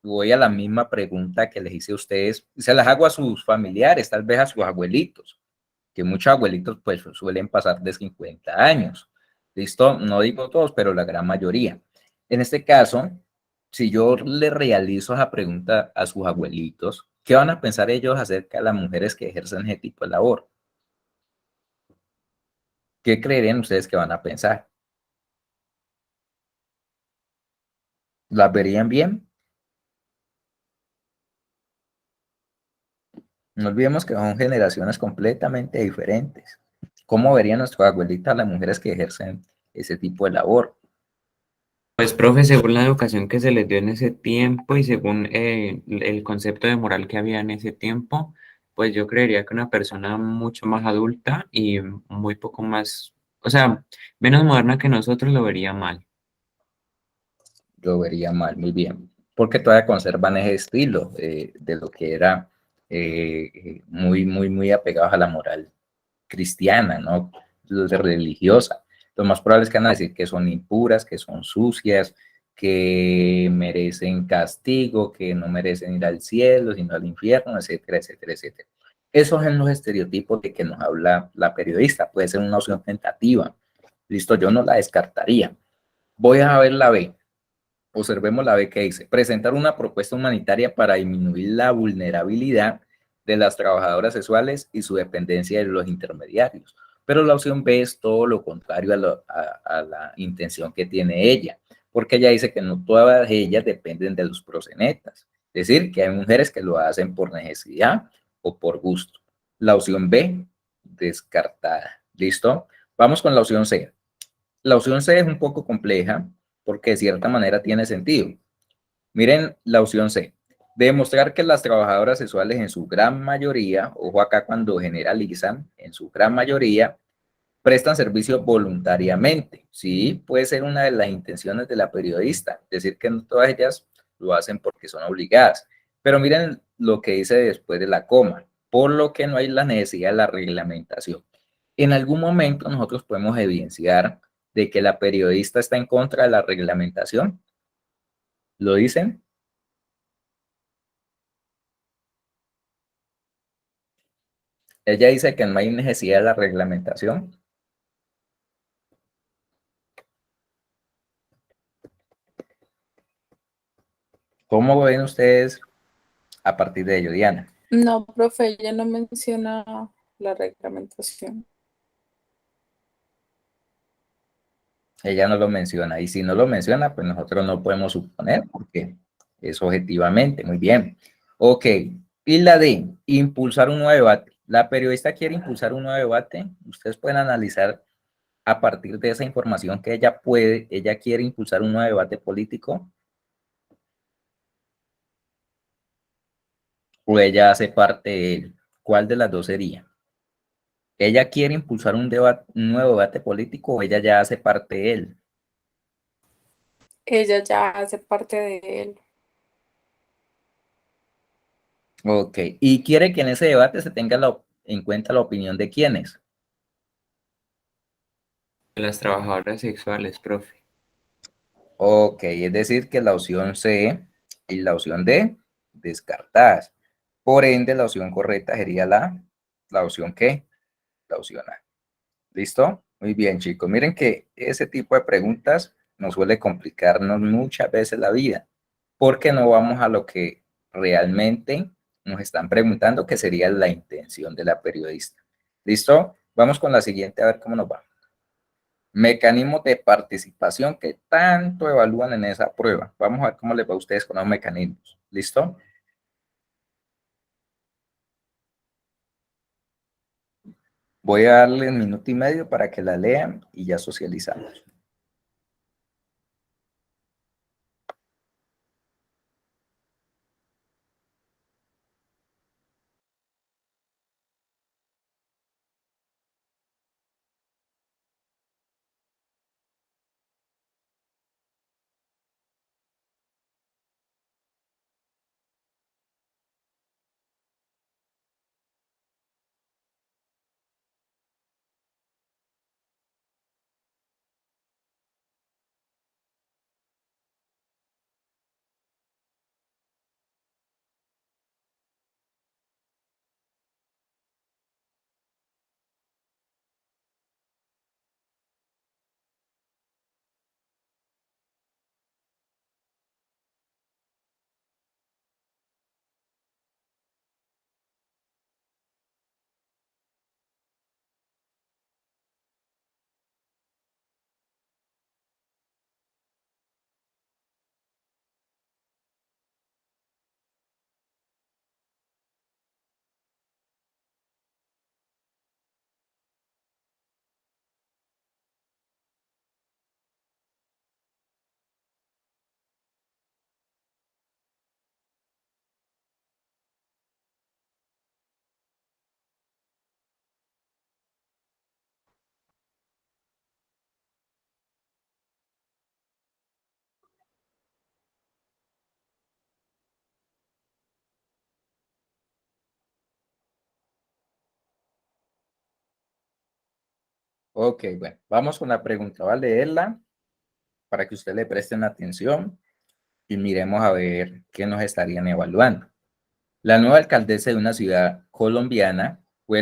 voy a la misma pregunta que les hice a ustedes, se las hago a sus familiares, tal vez a sus abuelitos. que muchos abuelitos pues suelen pasar de 50 años. ¿Listo? No digo todos, pero la gran mayoría. En este caso, si yo le realizo esa pregunta a sus abuelitos, ¿qué van a pensar ellos acerca de las mujeres que ejercen ese tipo de labor? ¿Qué creerían ustedes que van a pensar? ¿Las verían bien? No olvidemos que son generaciones completamente diferentes. ¿Cómo verían nuestras abuelitas las mujeres que ejercen ese tipo de labor? Pues, profe, según la educación que se les dio en ese tiempo y según el concepto de moral que había en ese tiempo, pues yo creería que una persona mucho más adulta y muy poco más, o sea, menos moderna que nosotros lo vería mal. Yo vería mal, muy bien, porque todavía conservan ese estilo de lo que era muy apegados a la moral cristiana, ¿no? Religiosa. Lo más probable es que van a decir que son impuras, que son sucias, que merecen castigo, que no merecen ir al cielo, sino al infierno, etcétera, etcétera, etcétera. Esos son los estereotipos de que nos habla la periodista. Puede ser una opción tentativa. Listo, yo no la descartaría. Voy a ver la B. Observemos la B que dice, presentar una propuesta humanitaria para disminuir la vulnerabilidad de las trabajadoras sexuales y su dependencia de los intermediarios. Pero la opción B es todo lo contrario a la intención que tiene ella, porque ella dice que no todas ellas dependen de los proxenetas, es decir, que hay mujeres que lo hacen por necesidad o por gusto. La opción B, descartada. ¿Listo? Vamos con la opción C. La opción C es un poco compleja porque de cierta manera tiene sentido. Miren la opción C. Demostrar que las trabajadoras sexuales en su gran mayoría, ojo acá cuando generalizan, en su gran mayoría, prestan servicio voluntariamente. Sí, puede ser una de las intenciones de la periodista, decir que no todas ellas lo hacen porque son obligadas. Pero miren lo que dice después de la coma, por lo que no hay la necesidad de la reglamentación. En algún momento nosotros podemos evidenciar de que la periodista está en contra de la reglamentación. ¿Lo dicen? Ella dice que no hay necesidad de la reglamentación. ¿Cómo ven ustedes a partir de ello, Diana? No, profe, ella no menciona la reglamentación. Ella no lo menciona. Y si no lo menciona, pues nosotros no podemos suponer porque es objetivamente. Muy bien. Ok. Y la D, impulsar un nuevo debate. La periodista quiere impulsar un nuevo debate. Ustedes pueden analizar a partir de esa información que ella quiere impulsar un nuevo debate político o ella hace parte de él. ¿Cuál de las dos sería? ¿Ella quiere impulsar un nuevo debate político o ella ya hace parte de él? Ella ya hace parte de él. Ok. ¿Y quiere que en ese debate se tenga en cuenta la opinión de quiénes? De las trabajadoras sexuales, profe. Ok, es decir que la opción C y la opción D descartadas. Por ende, la opción correcta sería la opción ¿qué? La opción A. ¿Listo? Muy bien, chicos. Miren que ese tipo de preguntas nos suele complicarnos muchas veces la vida, porque no vamos a lo que realmente nos están preguntando, que sería la intención de la periodista. ¿Listo? Vamos con la siguiente a ver cómo nos va. Mecanismos de participación que tanto evalúan en esa prueba. Vamos a ver cómo les va a ustedes con los mecanismos. ¿Listo? Voy a darle un minuto y medio para que la lean y ya socializamos. Ok, bueno, vamos con la pregunta. Voy a leerla para que usted le presten atención y miremos a ver qué nos estarían evaluando. La nueva alcaldesa de una ciudad colombiana fue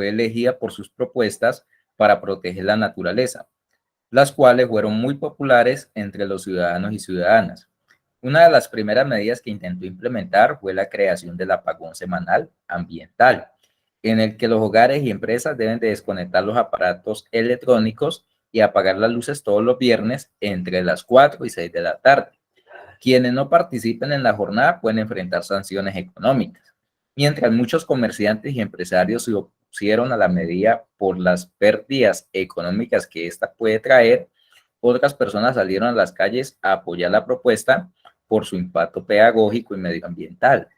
elegida por sus propuestas para proteger la naturaleza, las cuales fueron muy populares entre los ciudadanos y ciudadanas. Una de las primeras medidas que intentó implementar fue la creación del apagón semanal ambiental, en el que los hogares y empresas deben de desconectar los aparatos electrónicos y apagar las luces todos los viernes entre las 4 y 6 de la tarde. Quienes no participen en la jornada pueden enfrentar sanciones económicas, mientras muchos comerciantes y empresarios se opusieron a la medida por las pérdidas económicas que esta puede traer. Otras personas salieron a las calles a apoyar la propuesta por su impacto pedagógico y medioambiental.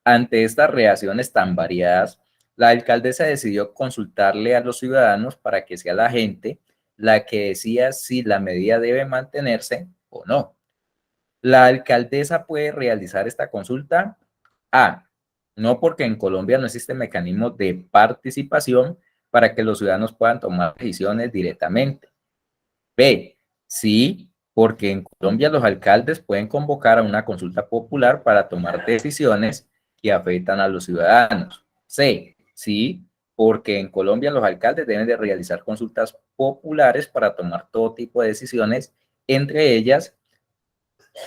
Ante estas reacciones tan variadas, la alcaldesa decidió consultarle a los ciudadanos para que sea la gente la que decida si la medida debe mantenerse o no. La alcaldesa puede realizar esta consulta. A. No, porque en Colombia no existe mecanismo de participación para que los ciudadanos puedan tomar decisiones directamente. B. Sí, porque en Colombia los alcaldes pueden convocar a una consulta popular para tomar decisiones que afectan a los ciudadanos. C. Sí, porque en Colombia los alcaldes deben de realizar consultas populares para tomar todo tipo de decisiones, entre ellas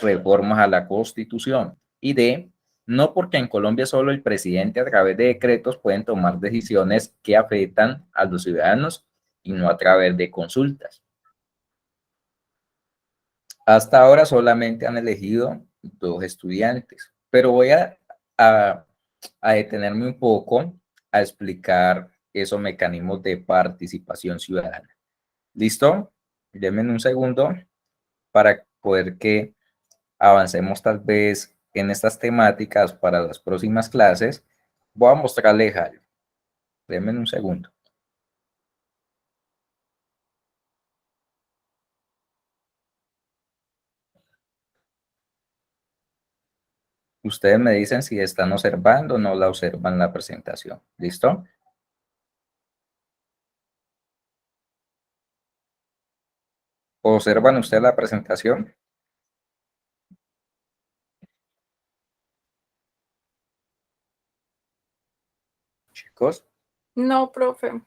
reformas a la Constitución. Y D, no, porque en Colombia solo el presidente a través de decretos pueden tomar decisiones que afectan a los ciudadanos y no a través de consultas. Hasta ahora solamente han elegido 2 estudiantes, pero voy a detenerme un poco a explicar esos mecanismos de participación ciudadana. ¿Listo? Denme un segundo para poder que avancemos tal vez en estas temáticas para las próximas clases. Voy a mostrarles algo. Denme un segundo. Ustedes me dicen si están observando o no la observan la presentación. ¿Listo? ¿Observan ustedes la presentación? Chicos, No, profe.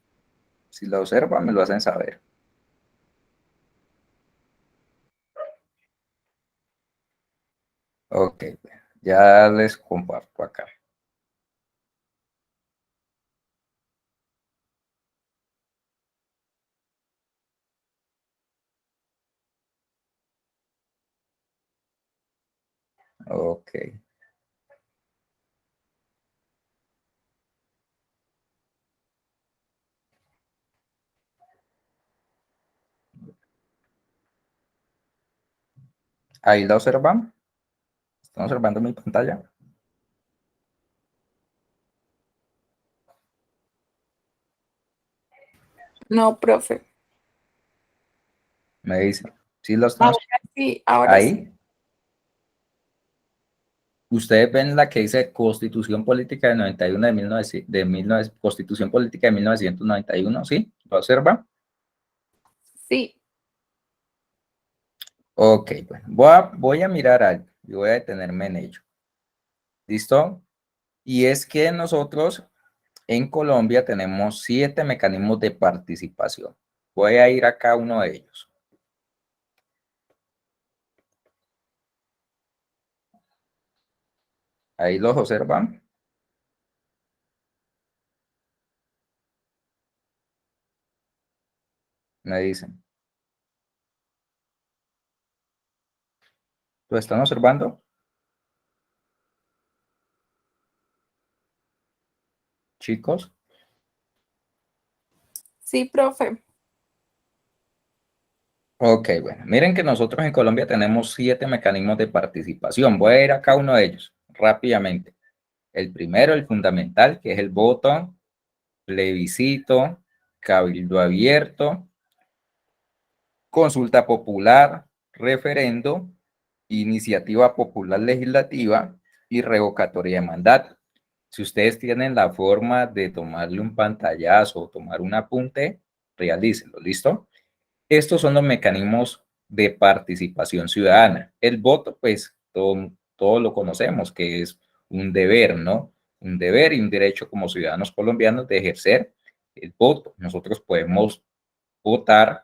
si la observan, me lo hacen saber. Ok, ya les comparto acá. Ok. Ahí la observan. ¿Están observando mi pantalla? No, profe. Me dicen. ¿Sí lo están Ahora sí, ahora sí. ahí? Ustedes ven la que dice Constitución Política de 91 Constitución Política de 1991, ¿sí? ¿Lo observan? Sí. Ok, bueno, voy a mirar algo y voy a detenerme en ello. ¿Listo? Y es que nosotros en Colombia tenemos 7 mecanismos de participación. Voy a ir a cada uno de ellos. Ahí los observan. Me dicen. ¿Lo están observando? Chicos. Sí, profe. Ok, bueno, miren que nosotros en Colombia tenemos 7 mecanismos de participación. Voy a ir a cada uno de ellos rápidamente. El primero, el fundamental, que es el voto, plebiscito, cabildo abierto, consulta popular, referendo, iniciativa popular legislativa y revocatoria de mandato. Si ustedes tienen la forma de tomarle un pantallazo o tomar un apunte, realícelo, ¿listo? Estos son los mecanismos de participación ciudadana. El voto, pues, todos lo conocemos, que es un deber, ¿no? Un deber y un derecho como ciudadanos colombianos de ejercer el voto. Nosotros podemos votar,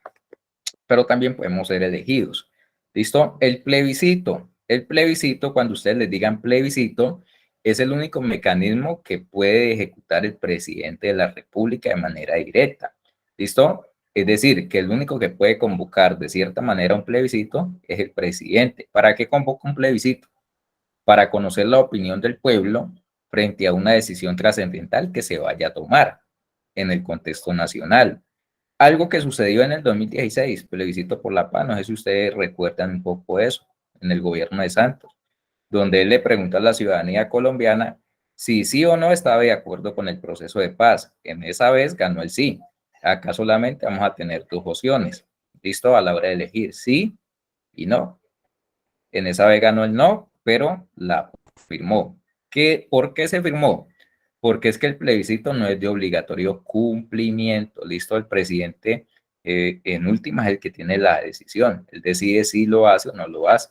pero también podemos ser elegidos. ¿Listo? El plebiscito, cuando ustedes les digan plebiscito, es el único mecanismo que puede ejecutar el presidente de la República de manera directa. ¿Listo? Es decir, que el único que puede convocar de cierta manera un plebiscito es el presidente. ¿Para qué convoca un plebiscito? Para conocer la opinión del pueblo frente a una decisión trascendental que se vaya a tomar en el contexto nacional. Algo que sucedió en el 2016, plebiscito por la paz, no sé si ustedes recuerdan un poco eso, en el gobierno de Santos, donde él le pregunta a la ciudadanía colombiana si sí o no estaba de acuerdo con el proceso de paz. En esa vez ganó el sí. Acá solamente vamos a tener dos opciones. ¿Listo? A la hora de elegir sí y no. En esa vez ganó el no, pero la firmó. ¿Por qué se firmó? Porque es que el plebiscito no es de obligatorio cumplimiento. ¿Listo? El presidente en últimas es el que tiene la decisión. Él decide si lo hace o no lo hace.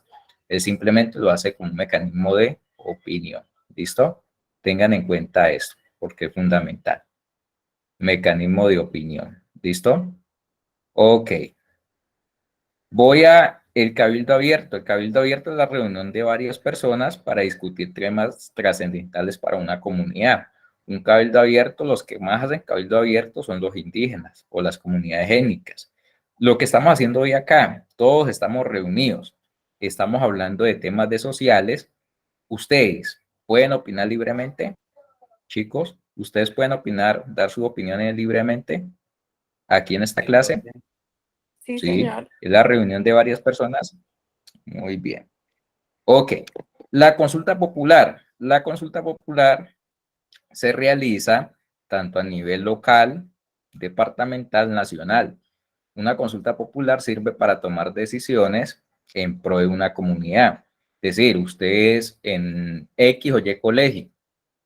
Él simplemente lo hace como un mecanismo de opinión. ¿Listo? Tengan en cuenta esto, porque es fundamental. Mecanismo de opinión. ¿Listo? Ok. Voy a el cabildo abierto. El cabildo abierto es la reunión de varias personas para discutir temas trascendentales para una comunidad. Un cabildo abierto, los que más hacen cabildo abierto son los indígenas o las comunidades étnicas. Lo que estamos haciendo hoy acá, todos estamos reunidos, estamos hablando de temas de sociales. Ustedes pueden opinar libremente, chicos. Ustedes pueden opinar, dar sus opiniones libremente aquí en esta clase. Sí, Sí, señor. es la reunión de varias personas. Muy bien. Ok. La consulta popular. La consulta popular se realiza tanto a nivel local, departamental, nacional. Una consulta popular sirve para tomar decisiones en pro de una comunidad. Es decir, ustedes en X o Y colegio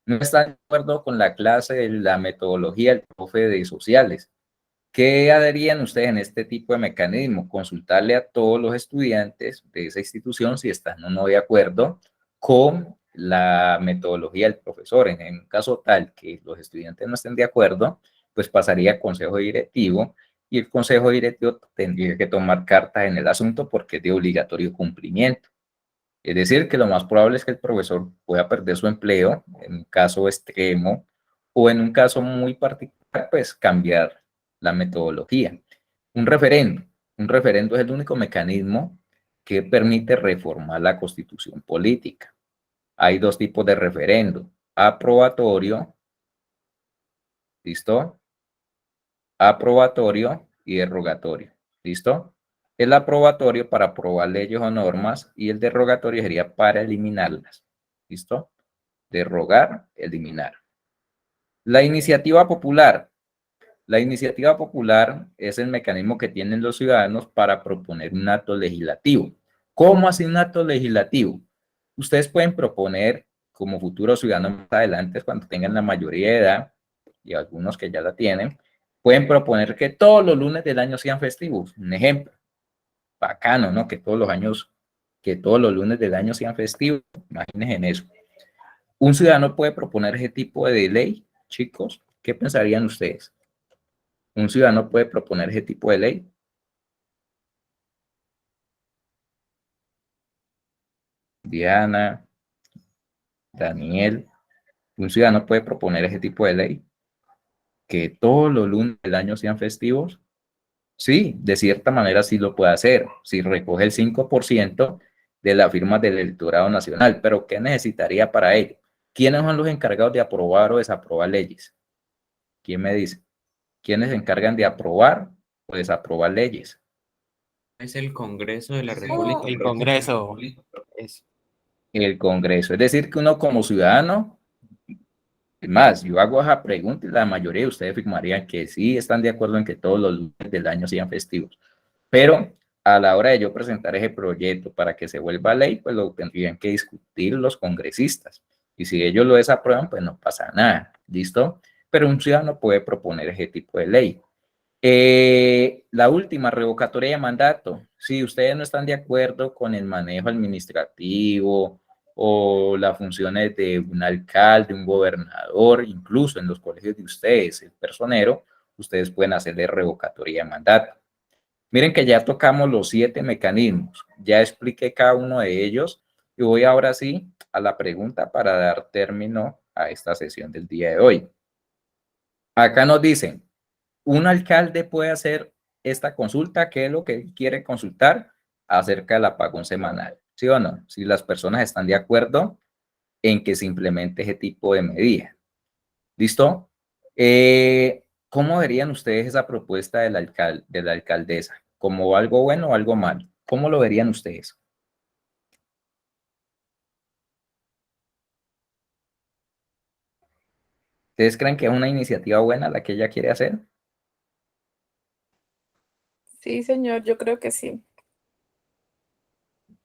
no están de acuerdo con la clase de la metodología del profe de sociales. ¿Qué harían ustedes en este tipo de mecanismo? Consultarle a todos los estudiantes de esa institución si están o no de acuerdo con la metodología del profesor. En un caso tal que los estudiantes no estén de acuerdo, pues pasaría a consejo directivo y el consejo directivo tendría que tomar cartas en el asunto porque es de obligatorio cumplimiento. Es decir, que lo más probable es que el profesor pueda perder su empleo en un caso extremo o en un caso muy particular, pues cambiar la metodología. Un referendo. Un referendo es el único mecanismo que permite reformar la constitución política. Hay dos tipos de referendo. Aprobatorio, ¿listo? Aprobatorio y derogatorio, ¿listo? El aprobatorio para aprobar leyes o normas y el derogatorio sería para eliminarlas, ¿listo? Derogar, eliminar. La iniciativa popular. La iniciativa popular es el mecanismo que tienen los ciudadanos para proponer un acto legislativo. ¿Cómo hace un acto legislativo? Ustedes pueden proponer como futuros ciudadanos más adelante, cuando tengan la mayoría de edad, y algunos que ya la tienen, pueden proponer que todos los lunes del año sean festivos. Un ejemplo, bacano, ¿no? Que todos los lunes del año sean festivos. Imagínense en eso. Un ciudadano puede proponer ese tipo de ley, chicos. ¿Qué pensarían ustedes? ¿Un ciudadano puede proponer ese tipo de ley? Diana, Daniel, ¿un ciudadano puede proponer ese tipo de ley? ¿Que todos los lunes del año sean festivos? Sí, de cierta manera sí lo puede hacer, si recoge el 5% de las firmas del electorado nacional, pero ¿qué necesitaría para ello? ¿Quiénes son los encargados de aprobar o desaprobar leyes? ¿Quién me dice? ¿Quiénes se encargan de aprobar o desaprobar leyes? Es el Congreso de la República. El Congreso. Es, El Congreso. Es decir, que uno como ciudadano, es más, yo hago esa pregunta y la mayoría de ustedes firmarían que sí están de acuerdo en que todos los lunes del año sean festivos. Pero a la hora de yo presentar ese proyecto para que se vuelva ley, pues lo tendrían que discutir los congresistas. Y si ellos lo desaprueban, pues no pasa nada. ¿Listo? Pero un ciudadano puede proponer ese tipo de ley. La última, revocatoria de mandato. Si ustedes no están de acuerdo con el manejo administrativo o las funciones de un alcalde, un gobernador, incluso en los colegios de ustedes, el personero, ustedes pueden hacerle revocatoria de mandato. Miren que ya tocamos los 7 mecanismos, ya expliqué cada uno de ellos y voy ahora sí a la pregunta para dar término a esta sesión del día de hoy. Acá nos dicen, un alcalde puede hacer esta consulta, ¿qué es lo que quiere consultar? Acerca del apagón semanal, ¿sí o no? Si las personas están de acuerdo en que se implemente ese tipo de medida. ¿Listo? ¿Cómo verían ustedes esa propuesta del de la alcaldesa? ¿Como algo bueno o algo malo? ¿Cómo lo verían ustedes? ¿Ustedes creen que es una iniciativa buena la que ella quiere hacer? Sí, señor, yo creo que sí.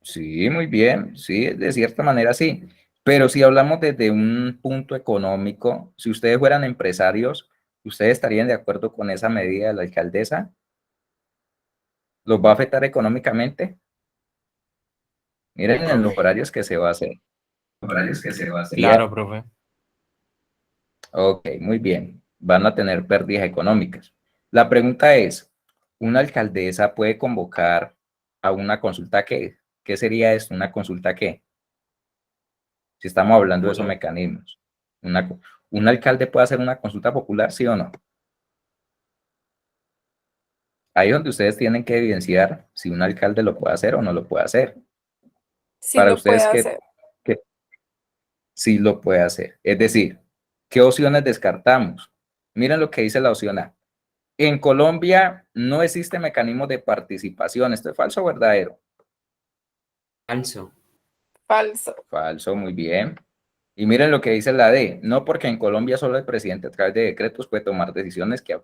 Sí, muy bien, sí, de cierta manera sí. Pero si hablamos desde un punto económico, si ustedes fueran empresarios, ¿ustedes estarían de acuerdo con esa medida de la alcaldesa? ¿Los va a afectar económicamente? Miren en los horarios que se va a hacer. Claro, profe. Ok, muy bien. Van a tener pérdidas económicas. La pregunta es, ¿una alcaldesa puede convocar a una consulta qué? ¿Qué sería esto? ¿Una consulta qué? Si estamos hablando de esos mecanismos. ¿Un alcalde puede hacer una consulta popular, sí o no? Ahí es donde ustedes tienen que evidenciar si un alcalde lo puede hacer o no lo puede hacer. Sí Para lo puede ustedes, hacer. ¿qué sí lo puede hacer? Es decir, ¿qué opciones descartamos? Miren lo que dice la opción A. En Colombia no existe mecanismo de participación. ¿Esto es falso o verdadero? Falso. Falso. Falso, muy bien. Y miren lo que dice la D. No porque en Colombia solo el presidente a través de decretos puede tomar decisiones que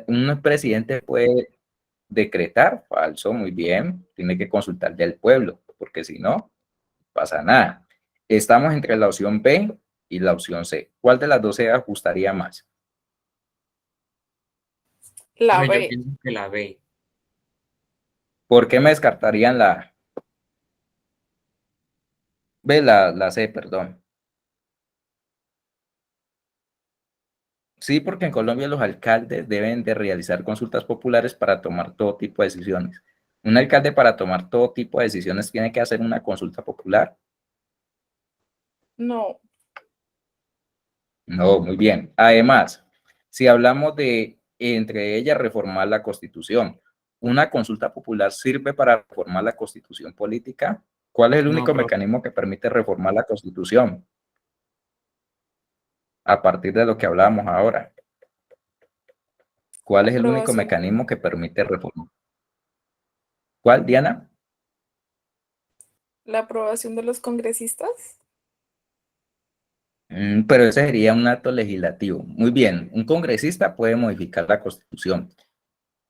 un presidente puede decretar. Falso, muy bien. Tiene que consultarle al pueblo, porque si no, pasa nada. Estamos entre la opción B y la opción C. ¿Cuál de las dos se ajustaría más? La Profe, yo B. pienso que la B. ¿Por qué me descartarían la B, la C, perdón? Sí, porque en Colombia los alcaldes deben de realizar consultas populares para tomar todo tipo de decisiones. Un alcalde para tomar todo tipo de decisiones tiene que hacer una consulta popular. No. No, muy bien. Además, si hablamos de entre ellas reformar la Constitución, ¿una consulta popular sirve para reformar la Constitución política? ¿Cuál es el No, único profe. mecanismo que permite reformar la Constitución? A partir de lo que hablábamos ahora. ¿Cuál es el único Aprobación. mecanismo que permite reformar? ¿Cuál, Diana? La aprobación de los congresistas. Pero ese sería un acto legislativo. Muy bien, un congresista puede modificar la Constitución.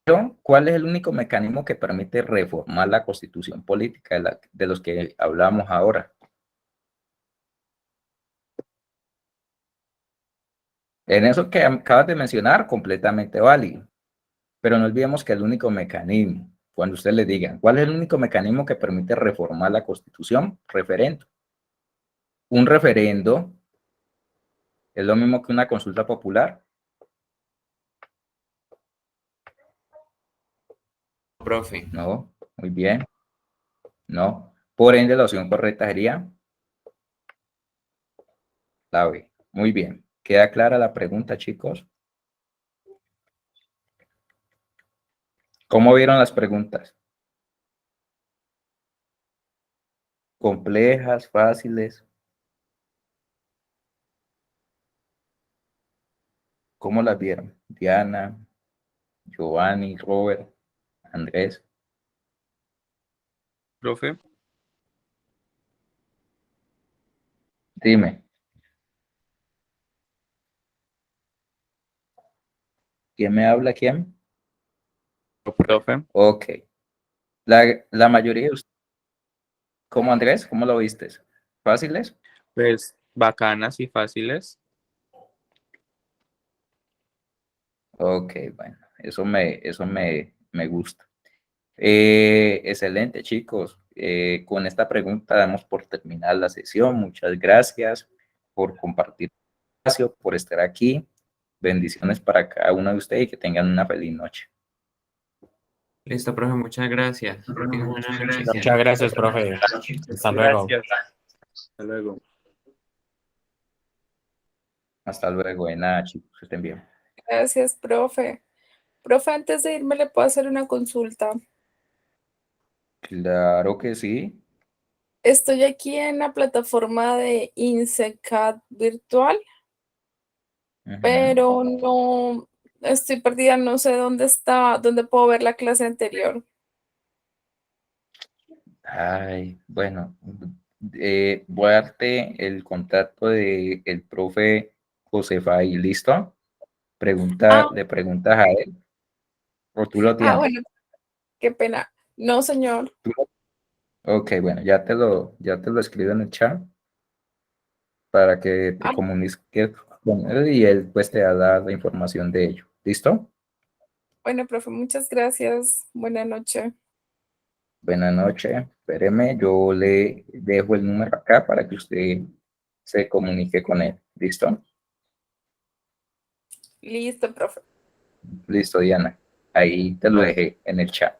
Pero, ¿cuál es el único mecanismo que permite reformar la Constitución política de los que hablamos ahora? En eso que acabas de mencionar, completamente válido. Pero no olvidemos que el único mecanismo, cuando ustedes le digan, ¿cuál es el único mecanismo que permite reformar la Constitución? Referendo. Un referendo es lo mismo que una consulta popular. Profe. No, muy bien. No. Por ende, la opción correcta sería la B. Muy bien. ¿Queda clara la pregunta, chicos? ¿Cómo vieron las preguntas? ¿Complejas, fáciles? ¿Cómo las vieron? Diana, Giovanni, Robert, Andrés. Profe, Dime, ¿quién me habla? ¿Quién? profe, Ok. La mayoría de ustedes, ¿cómo Andrés? ¿Cómo lo viste? ¿Fáciles? pues bacanas y fáciles. Ok, bueno. Me gusta. Excelente, chicos. Con esta pregunta damos por terminada la sesión. Muchas gracias por compartir el espacio, por estar aquí. Bendiciones para cada uno de ustedes y que tengan una feliz noche. Listo, profe, muchas gracias. Tenga buena noche. Muchas gracias, profe. Hasta luego. Gracias. Hasta luego. Hasta luego. De nada, chicos. Que estén bien. Gracias, profe. Profe, antes de irme, ¿le puedo hacer una consulta? Claro que sí. Estoy aquí en la plataforma de INSECAD virtual, Ujú. pero no estoy perdida, no sé dónde está, dónde puedo ver la clase anterior. Ay, bueno, voy a darte el contacto de el profe Josefai, ¿listo? Ah, Le preguntas a él, o tú lo tienes. bueno, qué pena. No, señor. Ok, bueno, ya te lo escribo en el chat para que te Ah, comuniques con él y él pues te da la información de ello. ¿Listo? bueno, profe, muchas gracias. Buenas noches. Buenas noches. Espéreme, yo le dejo el número acá para que usted se comunique con él. ¿Listo? Listo, profe. Listo, Diana. Ahí te lo dejé en el chat.